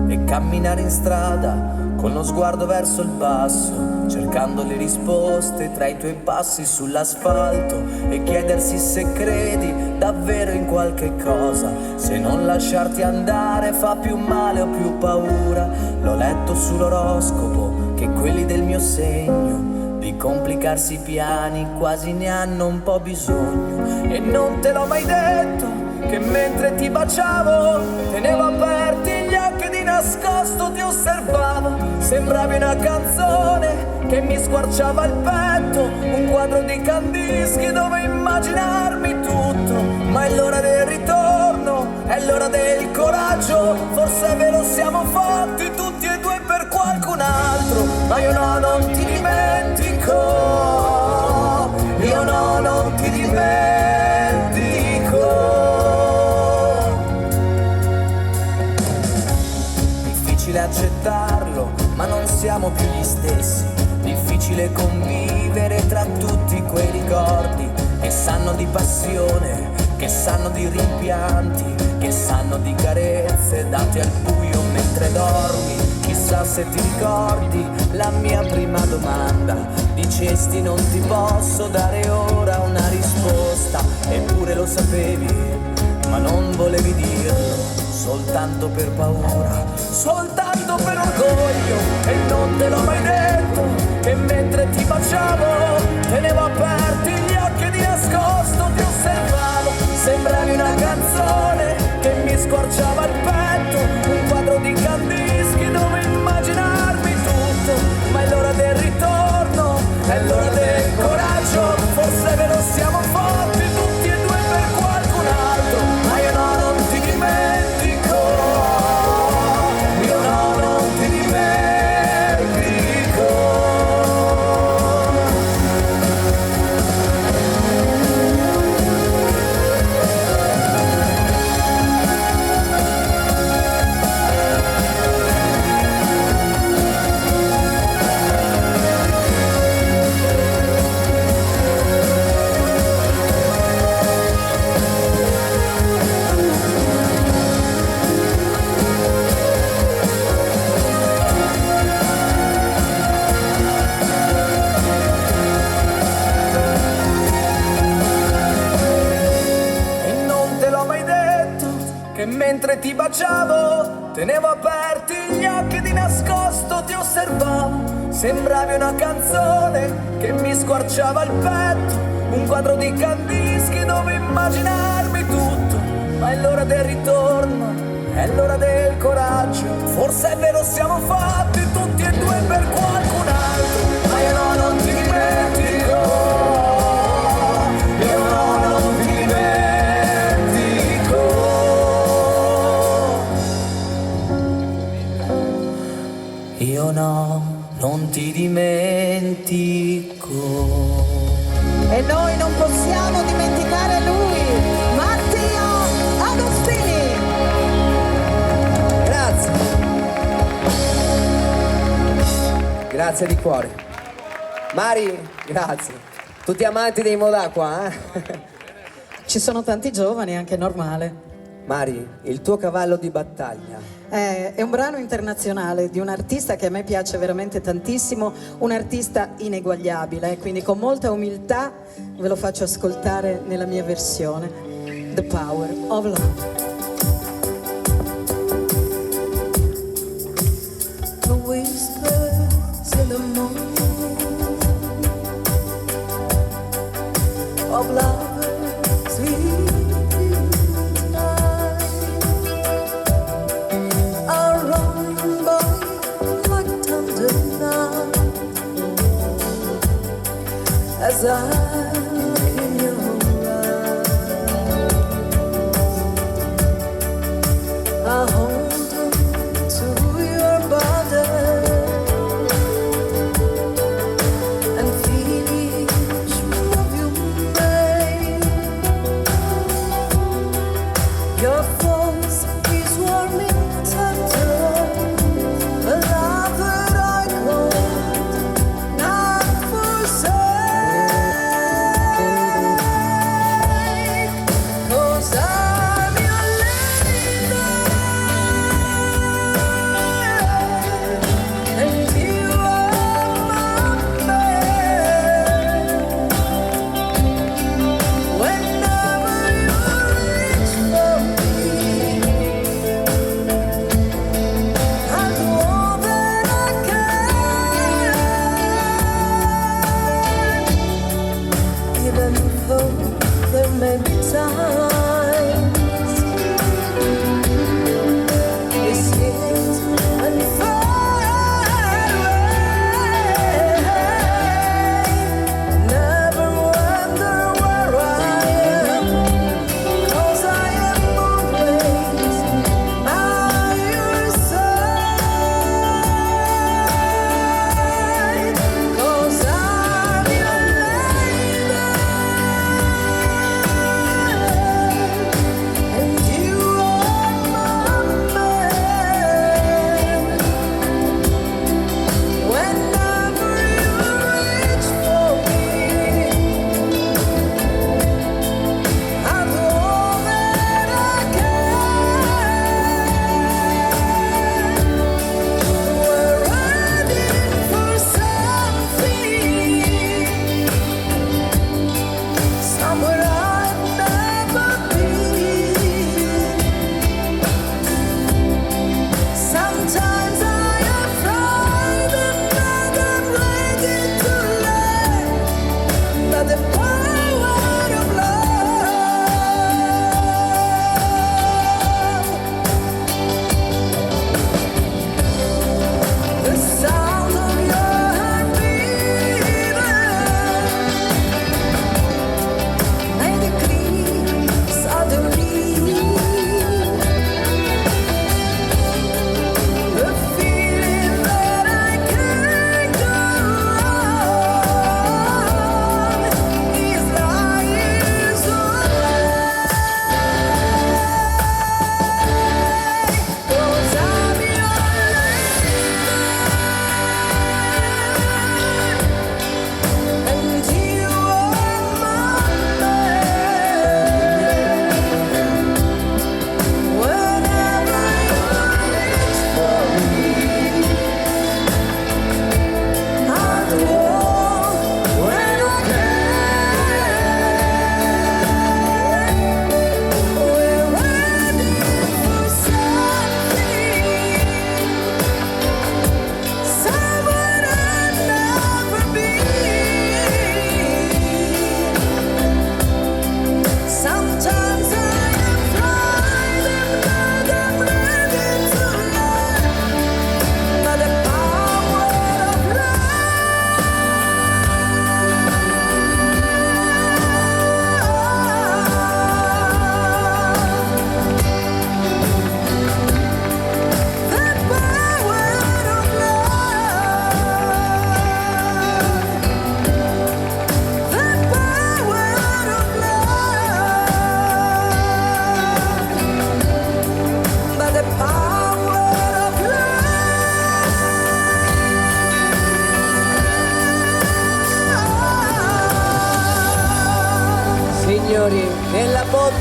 e camminare in strada con lo sguardo verso il basso, cercando le risposte tra i tuoi passi sull'asfalto, e chiedersi se credi davvero in qualche cosa, se non lasciarti andare fa più male o più paura. L'ho letto sull'oroscopo che quelli del mio segno di complicarsi i piani quasi ne hanno un po' bisogno. E non te l'ho mai detto che mentre ti baciavo tenevo aperti gli occhi, di nascosto ti osservavo. Sembravi una canzone che mi squarciava il petto, un quadro di Kandinsky dove immaginarmi tutto. Ma è l'ora del ritorno, è l'ora del coraggio, forse è vero siamo fatti tutti e due per qualcun altro, ma io no, non ti dimentico, io no, non ti dimentico. Difficile accettarlo, ma non siamo più gli stessi, difficile convivere tra tutti quei ricordi che sanno di passione, che sanno di rimpianti, che sanno di carezze date al buio mentre dormi. Chissà se ti ricordi la mia prima domanda, dicesti non ti posso dare ora una risposta, eppure lo sapevi, ma non volevi dirlo, soltanto per paura, soltanto per orgoglio. E non te l'ho mai detto che mentre ti baciavo tenevo aperti gli occhi e di nascosto ti osservavo. Sembravi una canzone che mi squarciava il petto, un quadro di Kandinsky dove immaginarmi tutto. Ma è l'ora del ritorno, è l'ora del coraggio, forse è vero siamo fatti tutti e due per qualcun altro, ma io no, non ti dimentico, io no, non ti dimentico. Che mentre ti baciavo tenevo aperti gli occhi, di nascosto ti osservavo. Sembravi una canzone che mi squarciava il petto, un quadro di Kandinsky dove immaginarmi tutto. Ma è l'ora del ritorno, è l'ora del coraggio, forse è vero siamo fatti tutti e due per qualcun altro, ma io no, non ti dimentico, io no, non ti dimentico. Io no, non ti dimentico. E noi non possiamo dimenticare lui, Matteo Agostini. Grazie di cuore. Mari, grazie. Tutti amanti dei Modà qua, eh? Ci sono tanti giovani, è anche normale. Mari, il tuo cavallo di battaglia. È un brano internazionale di un artista che a me piace veramente tantissimo, un artista ineguagliabile, quindi con molta umiltà ve lo faccio ascoltare nella mia versione. The Power of Love. The whispers in the morning of lovers sleeping tonight are running by like thunder now as I look in your eyes. I hold on to your body and feel each move you make. Your voice is warming tender, a love that I could not forsake.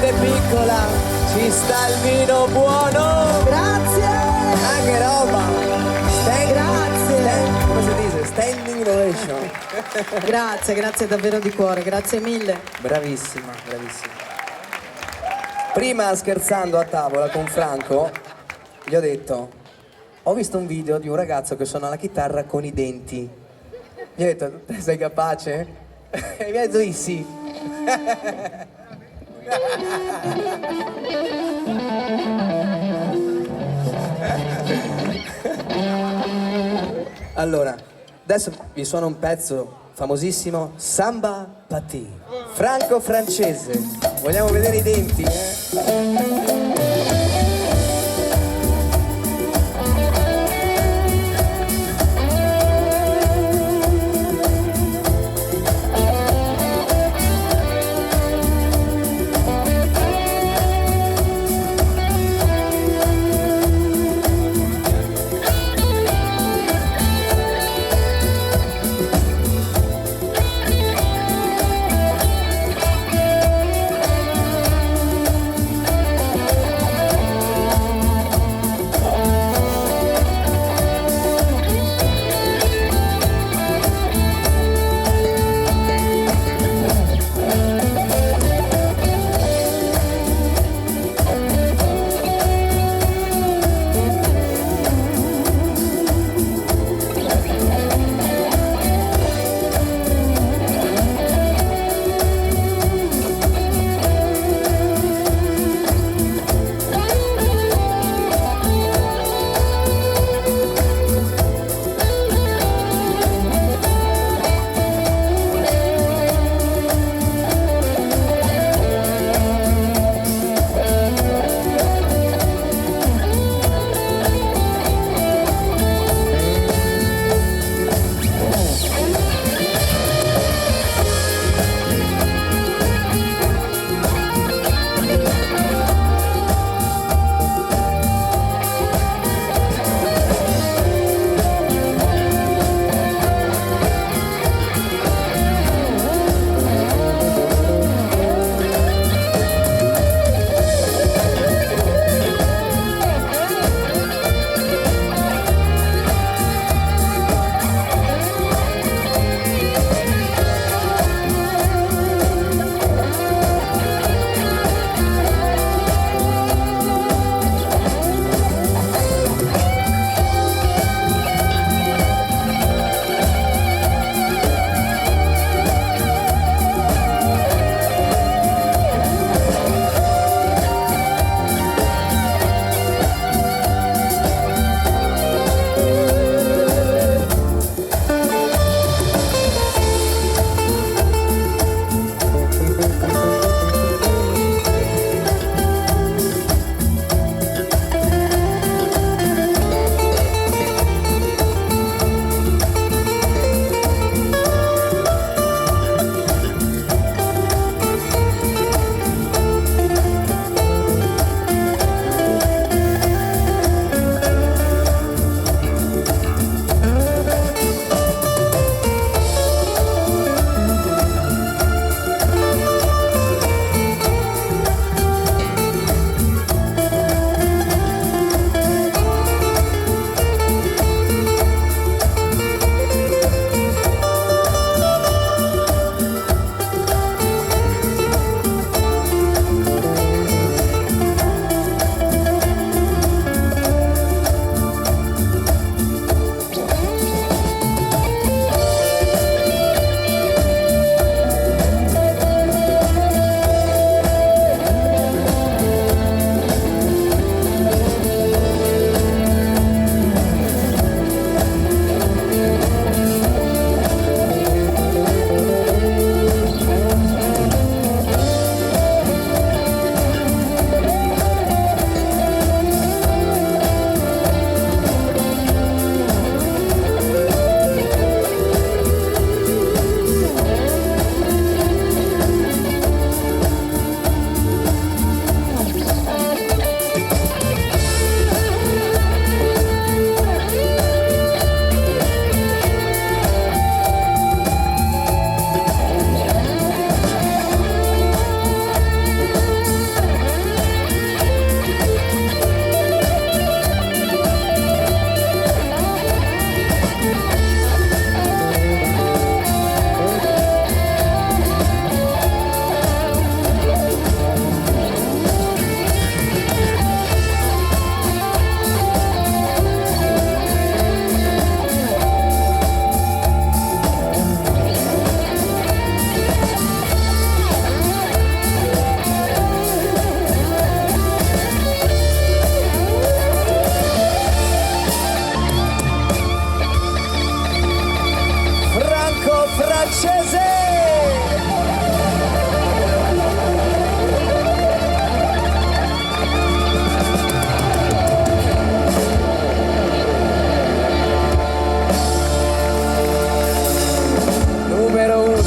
grande e piccola, ci sta il vino buono. Grazie! Anche roba. Grazie. Come si dice? Standing ovation. Grazie davvero di cuore, grazie mille. Bravissima, bravissima. Prima scherzando a tavola con Franco, gli ho detto, ho visto un video di un ragazzo che suona la chitarra con i denti. Gli ho detto, sei capace? E mi ha detto sì. Allora, adesso vi suono un pezzo famosissimo, Samba Paté, franco-francese. Vogliamo vedere i denti, eh? francese! Numero 1.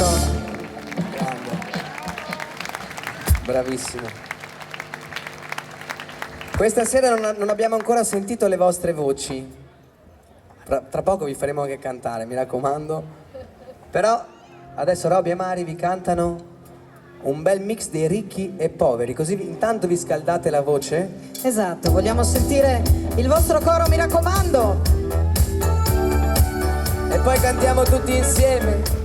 Grande. Bravissimo. Questa sera non abbiamo ancora sentito le vostre voci. Tra poco vi faremo anche cantare, mi raccomando. Però adesso Robby e Mari vi cantano un bel mix dei ricchi e poveri, così intanto vi scaldate la voce. Esatto, vogliamo sentire il vostro coro, mi raccomando. E poi cantiamo tutti insieme.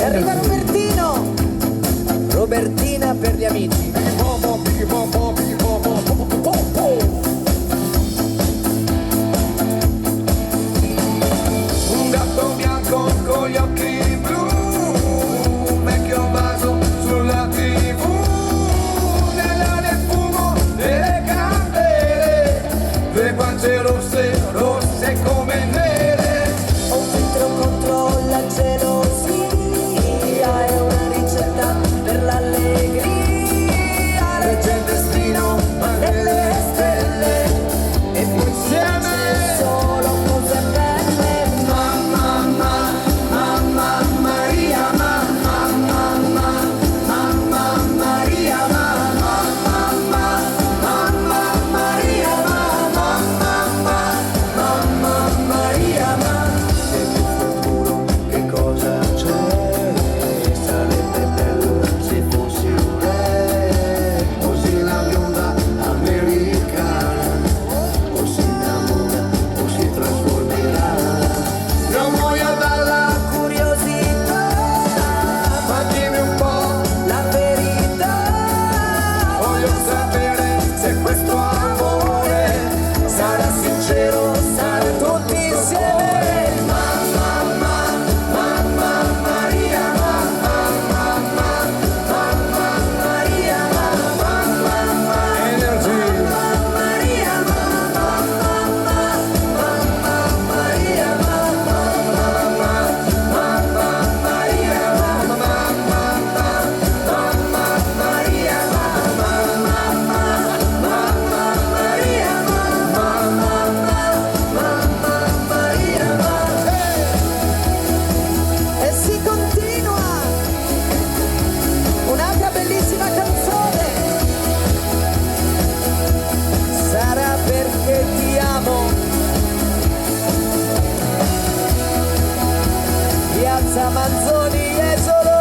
Arriva Robertino. Robertina per gli amici. Un gatto bianco con gli occhi blu, un vecchio vaso sulla TV, nell'aria il fumo delle candele, due guance rosse, rosse come nere. Un filtro contro la gelosia, è una ricetta per l'allegria. Regge il destino, ma nelle stelle, e poi insieme solo cose belle. Mamma, mamma Maria, mamma Maria, mamma Maria, mamma Maria, se nel futuro che cosa c'è? Sarebbe bello se fossi un re, così la bionda americana o si innamora o si trasformerà. Non muoio dalla curiosità, ma dimmi un po' la verità. Voglio sapere se questo amore sarà sincero, sarà tutti insieme. Mamma Maria, mamma Maria, mamma energia. Mamma Maria, mamma Maria, mamma Maria, E si continua. Un'altra bellissima canzone. Sarà perché ti amo. Piazza Manzoni, Esolo.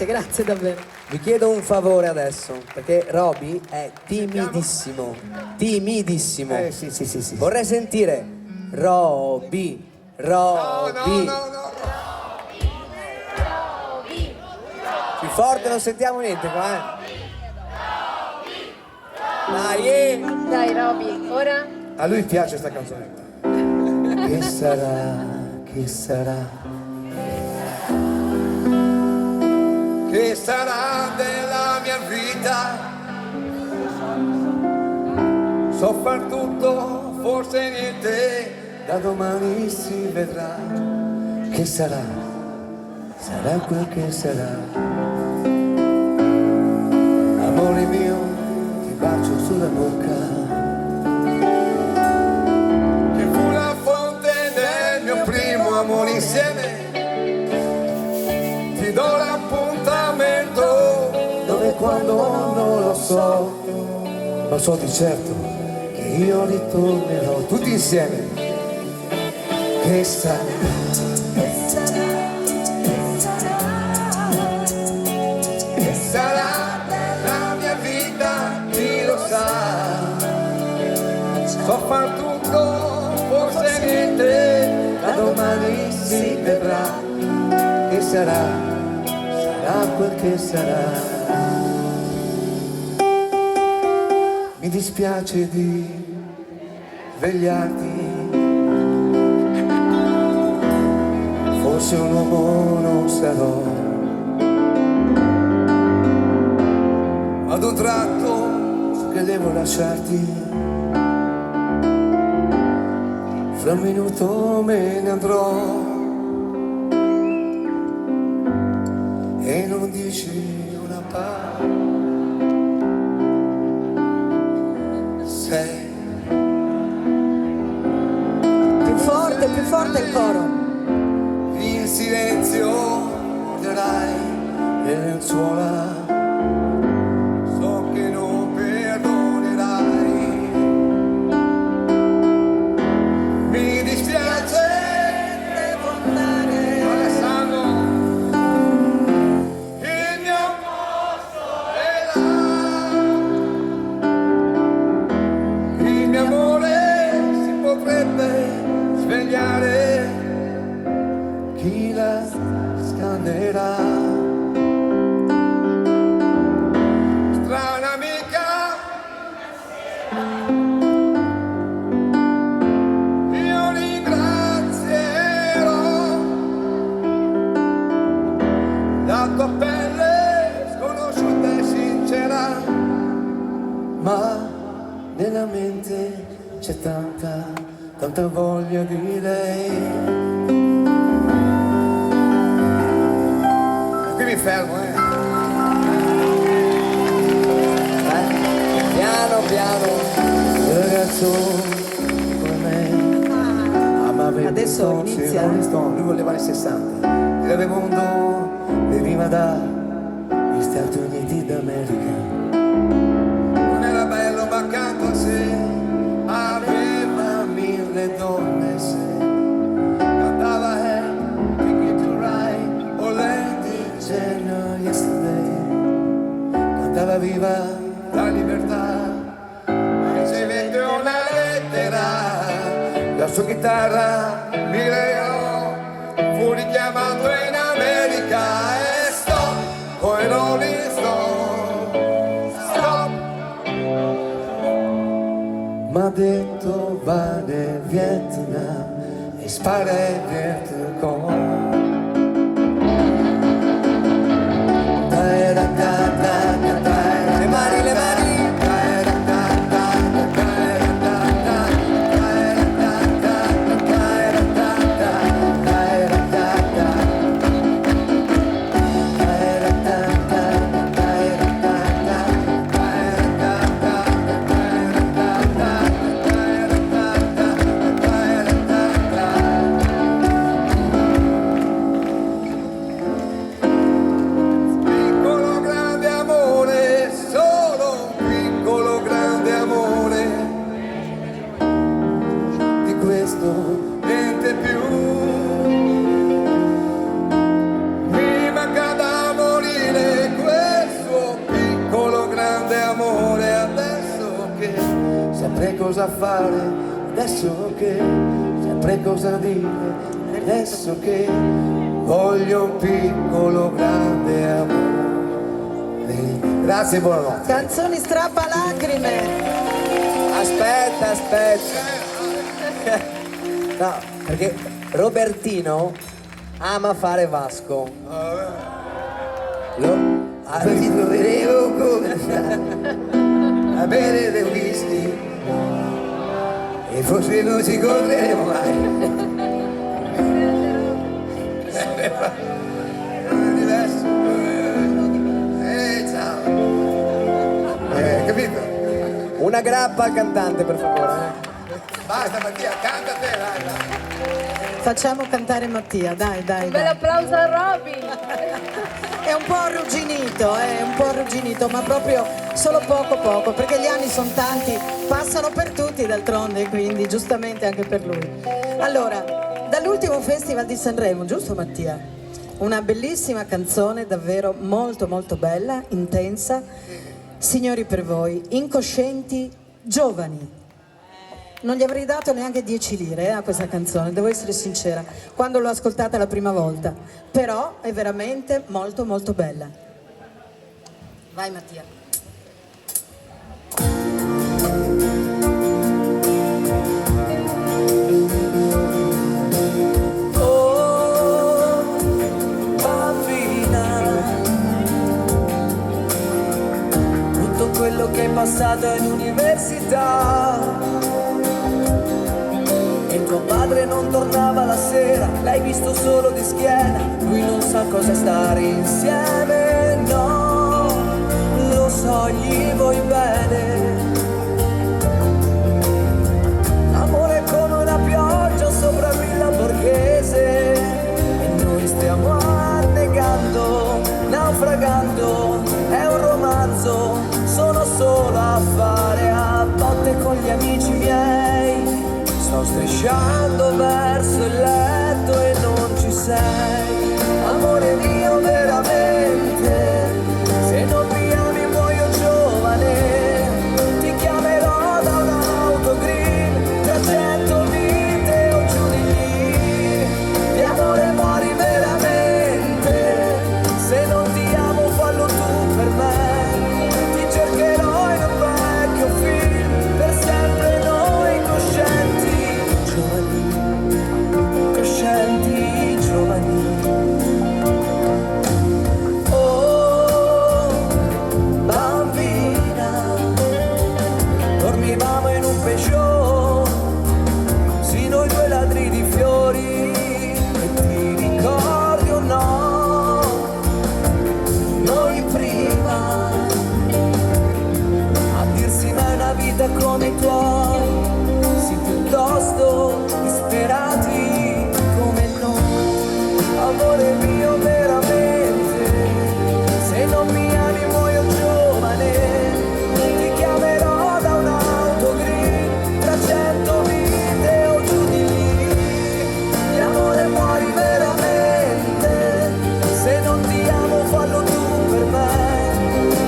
grazie davvero. Vi chiedo un favore adesso, perché Roby è timidissimo. Timidissimo. Sì. Vorrei sentire Roby, Roby. Più forte non sentiamo niente qua, Dai, Dai Roby, ora A lui piace sta canzone. Che sarà, che sarà? Che sarà della mia vita? So far tutto, forse niente, da domani si vedrà. Che sarà? Sarà quel che sarà. Amore mio, ti bacio sulla bocca. Che fu la fonte del mio primo amore insieme. Ti do l'appuntamento dove e quando non lo so, ma so di certo che io ritornerò tutti insieme. Che sarà? Che sarà la mia vita, chi lo sa? So far tutto, forse niente, da domani si vedrà. Che sarà? Sarà quel che sarà. Mi dispiace di svegliarti, forse un uomo non sarò. Ad un tratto so che devo lasciarti, fra un minuto me ne andrò. E non dici una parola. Sei più forte il coro. in silenzio, darai le lenzuola. So che non perdonerai. Mi dispiace, devo andare. Alessandro, il mio posto è là. Il mio amore si potrebbe svegliare, chi la scanderà? Strana amica, io ringrazierò la tua pelle sconosciuta e sincera, ma nella mente c'è tanta voglia di lei. Qui mi fermo, Piano piano. Il ragazzo come me amava il Adesso Beatles e inizia. Rolling Stone, lui voleva i 60. Il mondo veniva dagli Stati Uniti d'America. Non era bello ma accanto a sé aveva 1000 donne se cantava Hey, Take It to Ride o Lady Jane Yesterday, cantava viva la libertà, ricevette una lettera, la sua chitarra mi regalò, fu richiamato in America e stop con i Rolling Stone, stop. M'ha detto va nel Vietnam e spara il Vietcong. Le mani, le mani. cosa fare, adesso che, sempre cosa dire, adesso che voglio un piccolo grande amore. Grazie e buonanotte. Canzoni strappalacrime. Aspetta. No, perché Robertino ama fare Vasco. Ti troveremo come a bere del whisky e forse non ci incontreremo mai. Non è diverso. Ciao. Capito? Una grappa al cantante, per favore. Basta Mattia, canta te, dai. Facciamo cantare Mattia, dai. Un bel applauso a Robby. È un po' arrugginito, ma proprio solo poco, perché gli anni sono tanti, passano per tutti d'altronde, quindi giustamente anche per lui. Allora, dall'ultimo Festival di Sanremo, giusto Mattia? Una bellissima canzone, davvero molto bella, intensa. Signori per voi, incoscienti giovani. Non gli avrei dato neanche 10 lire a questa canzone, devo essere sincera, quando l'ho ascoltata la prima volta. Però è veramente molto bella. Vai Mattia. Oh, bambina, tutto quello che hai passato in università. E tuo padre non tornava la sera, l'hai visto solo di schiena. Lui non sa cosa stare insieme, no, lo so, gli vuoi bene. Amore come una pioggia sopra Villa Borghese, e noi stiamo annegando, naufragando. È un romanzo, sono solo a fare a botte con gli amici miei. Sto strisciando verso il letto e non ci sei. Amore mio veramente, se non mi ami muoio giovane. Ti chiamerò da un'autogrill, tra 100 vite o giù di lì. Di amore muori veramente, se non ti amo fallo tu per me. Ti cercherò in un vecchio film, per sempre noi coscienti. Coscienti giovani. Oh, bambina, dormivamo in un Peugeot, sì noi due ladri di fiori. E ti ricordi o no? Noi prima, a dirsi mai una vita come i tuoi, sì piuttosto disperati come noi. Amore mio veramente, se non mi ami muoio giovane. Ti chiamerò da un'autogrill, tra 100 vite o giù di lì. Di amore muori veramente, se non ti amo fallo tu per me.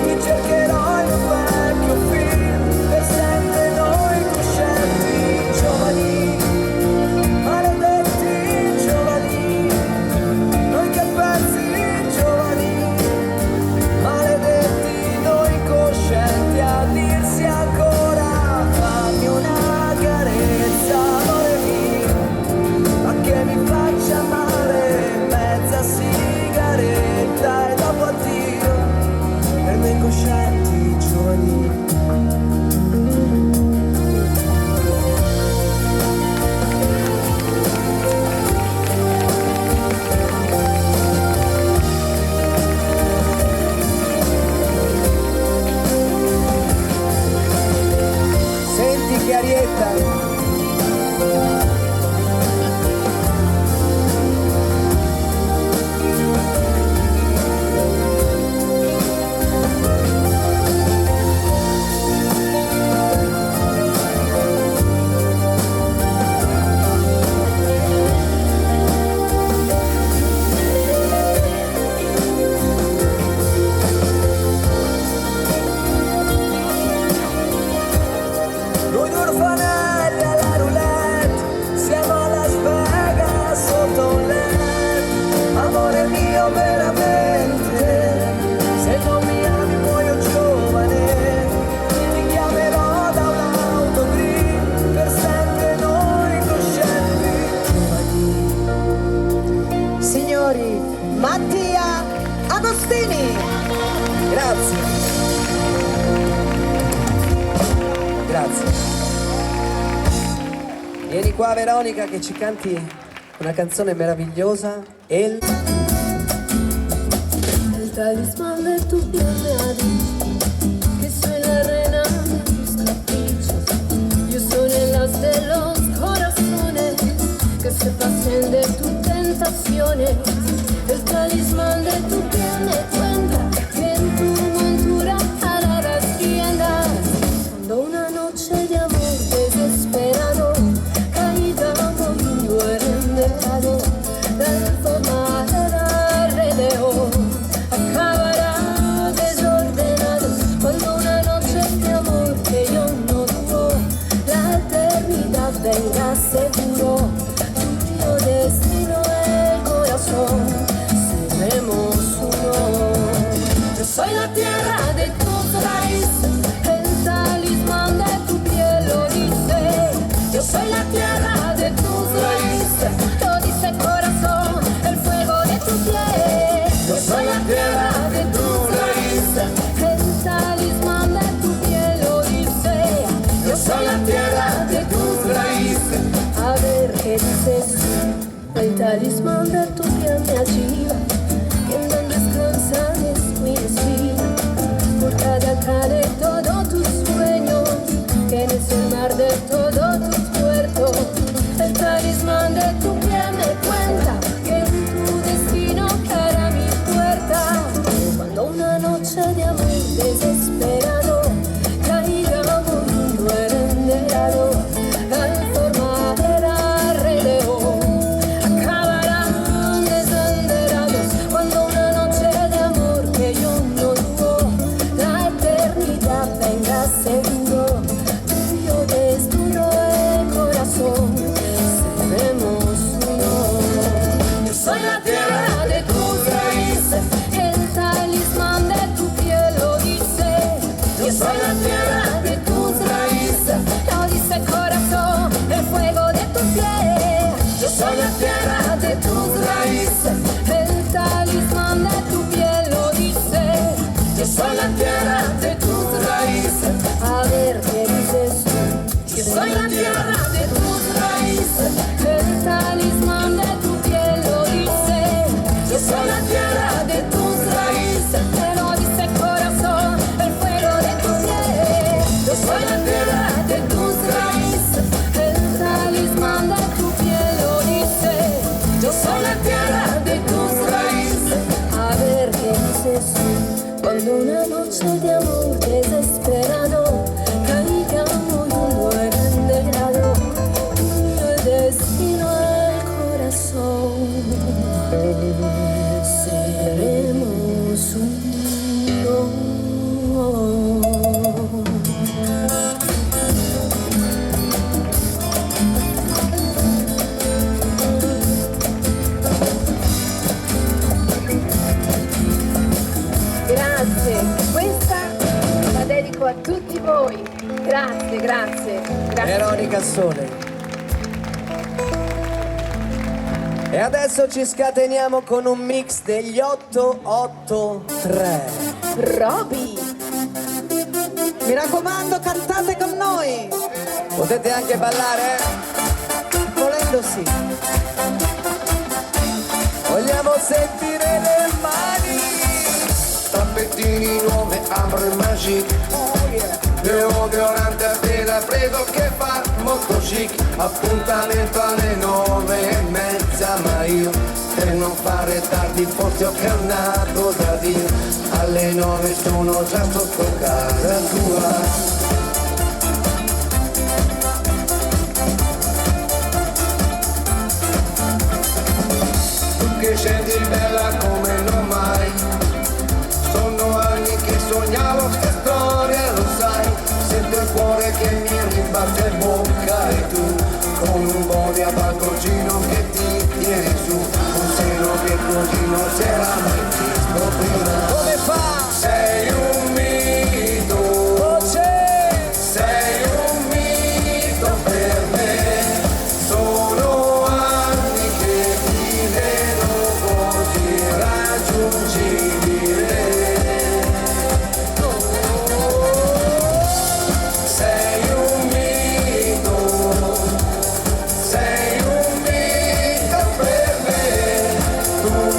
Ti cercherò in un vecchio film, per sempre noi coscienti giovani. Maledetti giovani, noi signori, Mattia Agostini. Grazie. Grazie. Vieni qua Veronica che ci canti una canzone meravigliosa. El talismán de tu piel me ha dicho que soy la reina de tus caprichos. Yo soy el as de los corazones que se pasen de tus tentaciones. El talismán de tu piel me cuenta que en tu montura harás riendas. Cuando una noche de amor desesperado caigamos en un duerendero del formar alrededor. Acabará desordenado cuando una noche de amor que yo no tuvo. La eternidad venga seguro, tuyo destino el corazón, seremos uno. Yo soy la tierra de tus raíces, el talismán de tu piel lo dice. Yo soy la tierra de tus raíces, lo dice el corazón, el fuego de tu piel. Yo soy la tierra de tus raíces, el talismán de tu piel lo dice. Yo soy la tierra de tus raíces. A ver qué dices tú, el talismán de tu piel me achiva, que en donde descansas es mi destino. Por cada cara de todos tus sueños, que eres el mar de todos tus puertos. El talismán de tu piel me cuenta que en tu destino cara mi puerta. Cuando una noche de amor desesperado caigamos en un duerendero al formar alrededor. Acabarán desanderados cuando una noche de amor que yo no tuvo. La eternidad venga seguro, tuyo destino el corazón, seremos uno. Yo soy la tierra de tus raíces, el talismán de tu piel lo dice. Yo soy la tierra de tus raíces, lo dice el corazón, el fuego de tu piel. Yo soy la tierra de tus raíces, el talismán de tu piel lo dice. Yo soy la tierra de tus raíces. A ver qué dices tú. Yo soy la tierra de tus raíces, el talismán de tu piel lo dice. Yo soy la tierra de tus raíces, te lo dice el corazón, el fuego de tu piel. Yo soy la tierra de tus raíces, el talismán de tu piel lo dice. Yo soy la tierra de tus raíces. A ver qué dices tú. Cuando una noche de amor desesperado caigamos en un duerendero, el destino al corazón, seremos uno. Grazie, questa la dedico a tutti voi. Grazie, grazie, grazie. Veronica Sole. E adesso ci scateniamo con un mix degli 883. Roby, Mi raccomando, cantate con noi, Potete anche ballare? volendo sì. Vogliamo sentire le mani. Tappettini nuove, ambre magique. Deodorante a tela freddo che fa molto chic. Appuntamento alle 9:30, ma io per non fare tardi forse ho cannato da Dio. Alle 9 sono già sotto casa tua. Che scendi bella come non mai. Sono anni che sognavo che storia, lo sai. Sento il cuore che mi rimbalza in bocca e tu con un po' di balconcino che ti tiene su. Un seno che così non si era mai visto prima. Come fa? Sei un mito. Voce! Sei un mito per me. Sono anni che ti vedo così.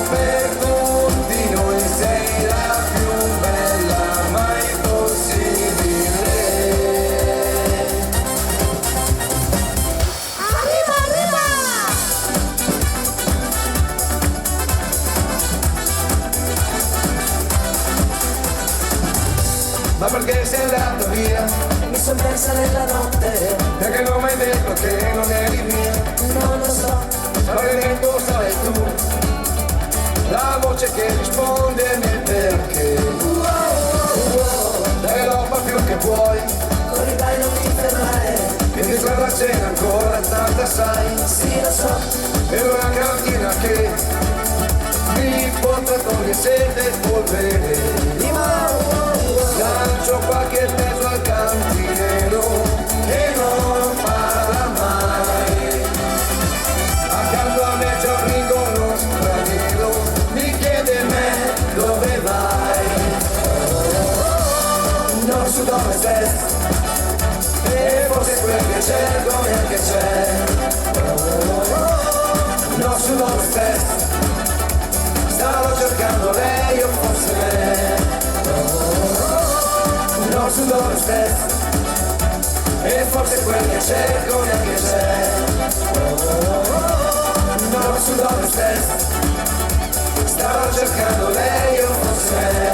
per tutti noi sei la più bella mai possibile. Arriva, arriva! Ma perché sei andata via? Mi son persa nella notte, Perché non mi hai detto che non eri mia? non lo so. Ma che dentro sarai tu, la voce che risponde nel perché. Dai roba più che puoi, Corri vai non ti fermare, e dietro la cena ancora tanta sai. sì lo so. Per una cantina che mi porta togliere sete e polvere. Lancio qualche peso al cantinero che non parla mai. Accanto a me c'è un ringo, uno straniero, mi chiede me dove vai. Non so dove stai, e forse quel che cerco neanche c'è. Non so dove stai, stavo cercando lei o forse me. Non so dove stai, e forse quel che cerco neanche c'è. Non so dove stai, stavo cercando lei o forse me.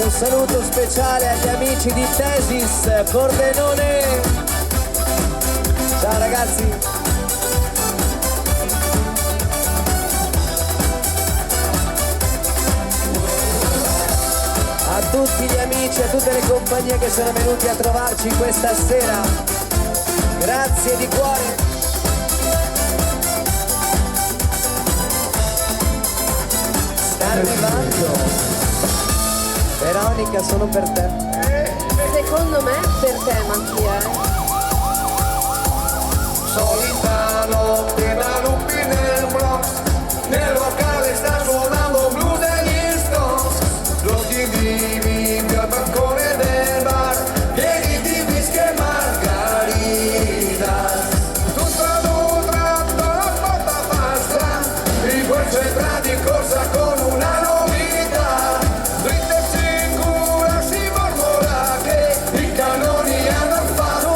Un saluto speciale agli amici di Tesis Pordenone. Ciao ragazzi. A tutti gli amici, a tutte le compagnie che sono venuti a trovarci questa sera, grazie di cuore. Sta arrivando. Veronica, sono per te. Secondo me per te, Mattia. Solita notte da lupi nel Bronx, nel locale sta suonando blues degli Stones. Rossi vivi al balcone del bar, pieni di whisky e margarita. Tutto ad un tratto la porta passa, i buoi centrati in corsa con una novità. Dritta e sicura si mormora che i canoni hanno fatto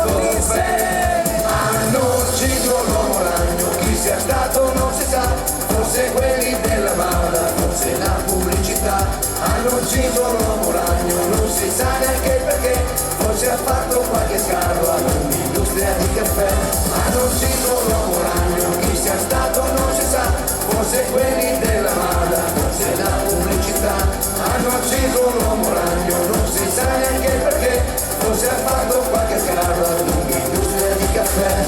bene. Hanno ucciso l'uomo ragno, chi sia stato non si sa, forse quelli della moda, forse la pubblicità. Hanno ucciso l'uomo ragno, non si sa neanche perché, forse ha fatto qualche scarro all'industria di caffè. Hanno ucciso l'uomo ragno, chi sia stato non si sa, forse quelli della moda, forse la pubblicità. Hanno ucciso l'uomo ragno, non si sa neanche perché, forse ha fatto qualche scarro all'industria di caffè.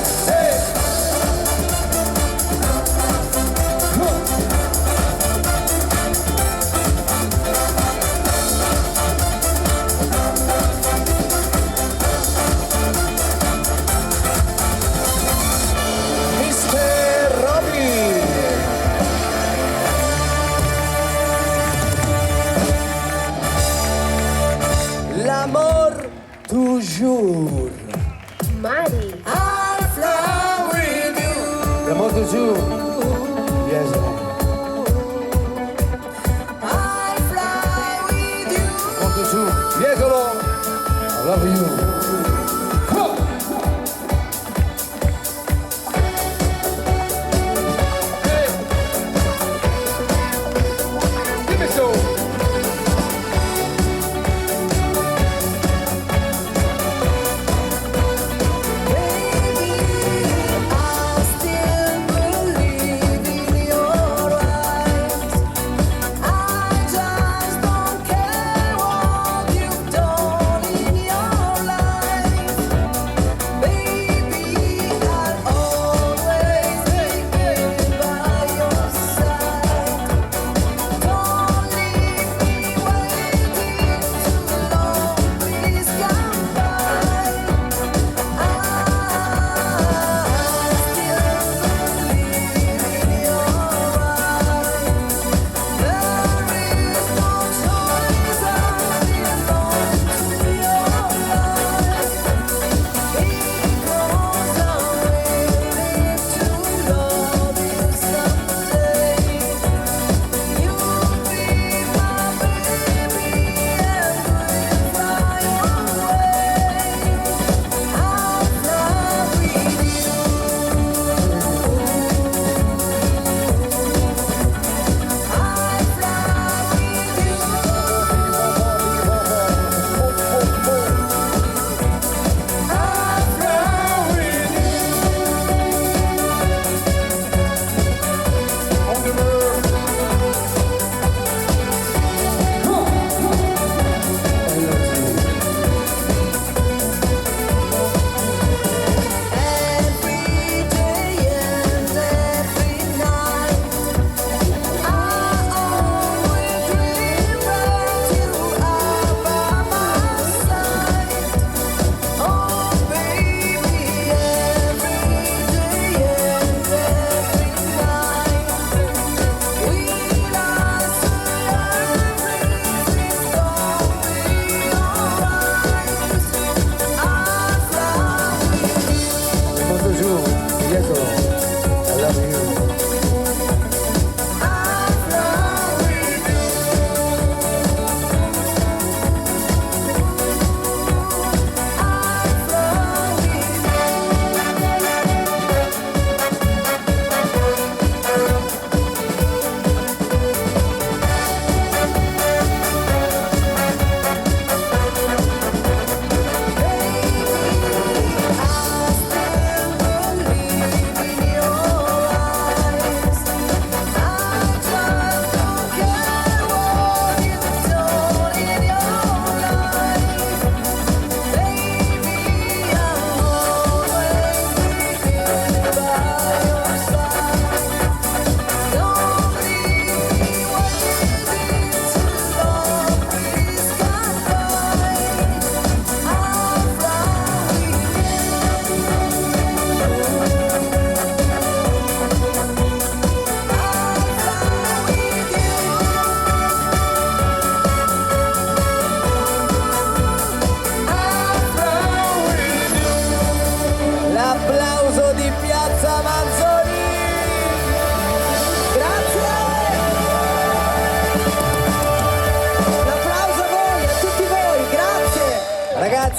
Mr. Robby. L'amour toujours. Mari. L'amour toujours. Yes. L'amour toujours. Dietro. I love you. Come on. Hey. Give me some.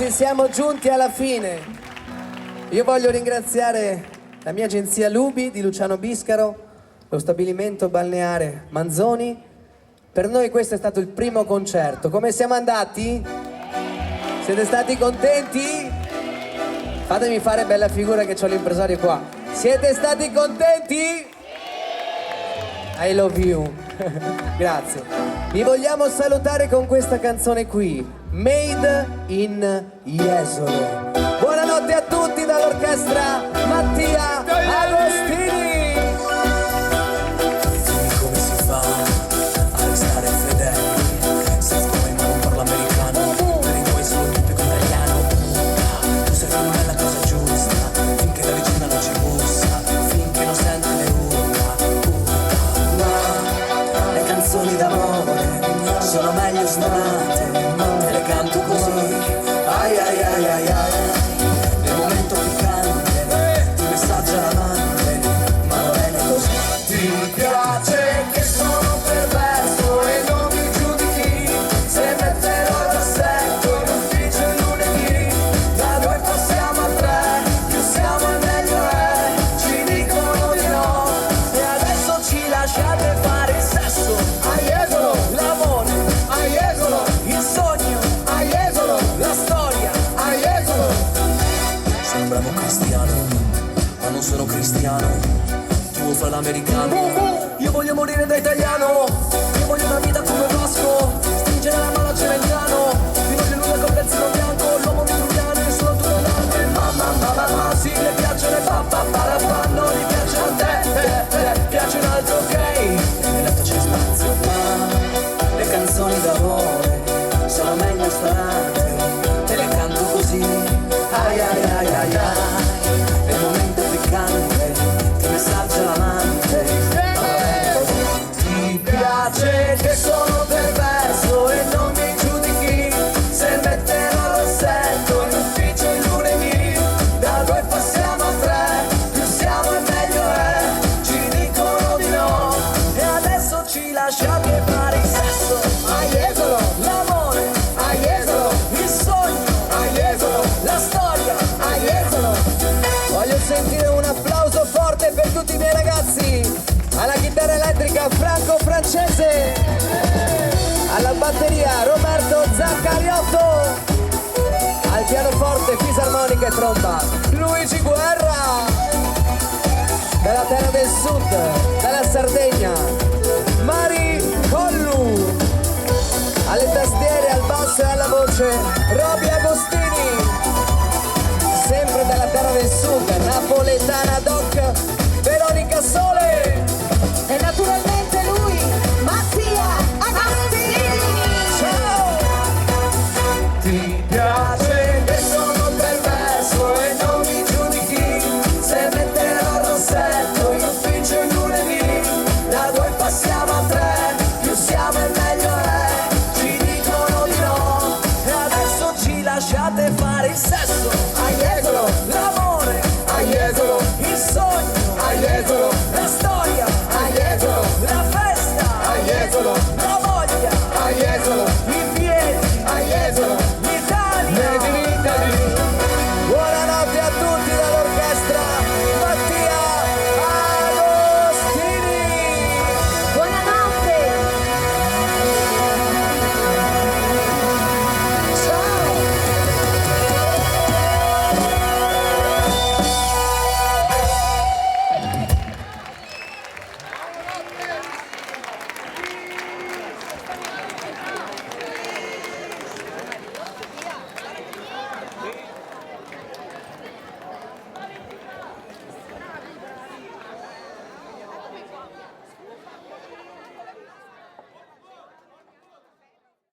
ragazzi, siamo giunti alla fine. Io voglio ringraziare la mia agenzia Lubi di Luciano Biscaro, lo stabilimento balneare Manzoni. Per noi questo è stato il primo concerto. Come siamo andati? Siete stati contenti? Fatemi fare bella figura che ho l'impresario qua. Siete stati contenti? I love you. Grazie. Vi vogliamo salutare con questa canzone qui, Made in Jesolo. Buonanotte a tutti dall'orchestra Mattia Agostini. Come si fa a restare fedeli se come non parlo americano, per i tuoi sono tipico italiano. Tu sai che non è la cosa giusta, finché da vicino non ci bussa, finché non sente le urla. Le canzoni d'amore sono meglio suonate, te le canto così. Ai ai ai ai ai. Nel momento piccante ti messaggia l'amante, ma non è così. Ti piace che sono perverso e non mi giudichi, se metterò il rossetto in ufficio il lunedì. Da 2 passiamo a 3, più siamo e meglio è, ci dicono di no. E adesso ci lasciate fare il sesso a Jesolo, l'amore a Jesolo, il sogno a Jesolo, la storia a Jesolo. Sono un bravo cristiano, ma non sono cristiano. Tu fai l'americano, io voglio morire da italiano. Io voglio una vita come Vasco, stringere la mano a Celentano. Ti voglio nulla col pezzino bianco, l'uomo vitruviano e sono tutto l'arte. Mamma, sì, le piace le pappa, non gli piace a te, piace un altro ok. Nel letto c'è spazio, ma le canzoni d'amore sono meglio suonate, te le canto così. Ai ai ai ai ai. Nel momento piccante ti messaggia l'amante, ti piace che sono perverso e non mi giudichi, se metterò il rossetto in ufficio il lunedì. Da 2 passiamo a 3, più siamo e meglio è, ci dicono di no. E adesso ci lasciate fare il sesso a Jesolo, l'amore a Jesolo, il sogno a Jesolo, la storia a Jesolo. Voglio sentire un applauso forte per tutti i miei ragazzi. Alla chitarra elettrica Franco Francese, alla batteria Roberto Zaccariotto, al pianoforte, fisarmonica e tromba Luigi Guerra, dalla terra del sud, dalla Sardegna Mari Collu, alle tastiere, al basso e alla voce Roby Agostini, sempre dalla terra del sud, napoletana doc Veronica Sole. E naturalmente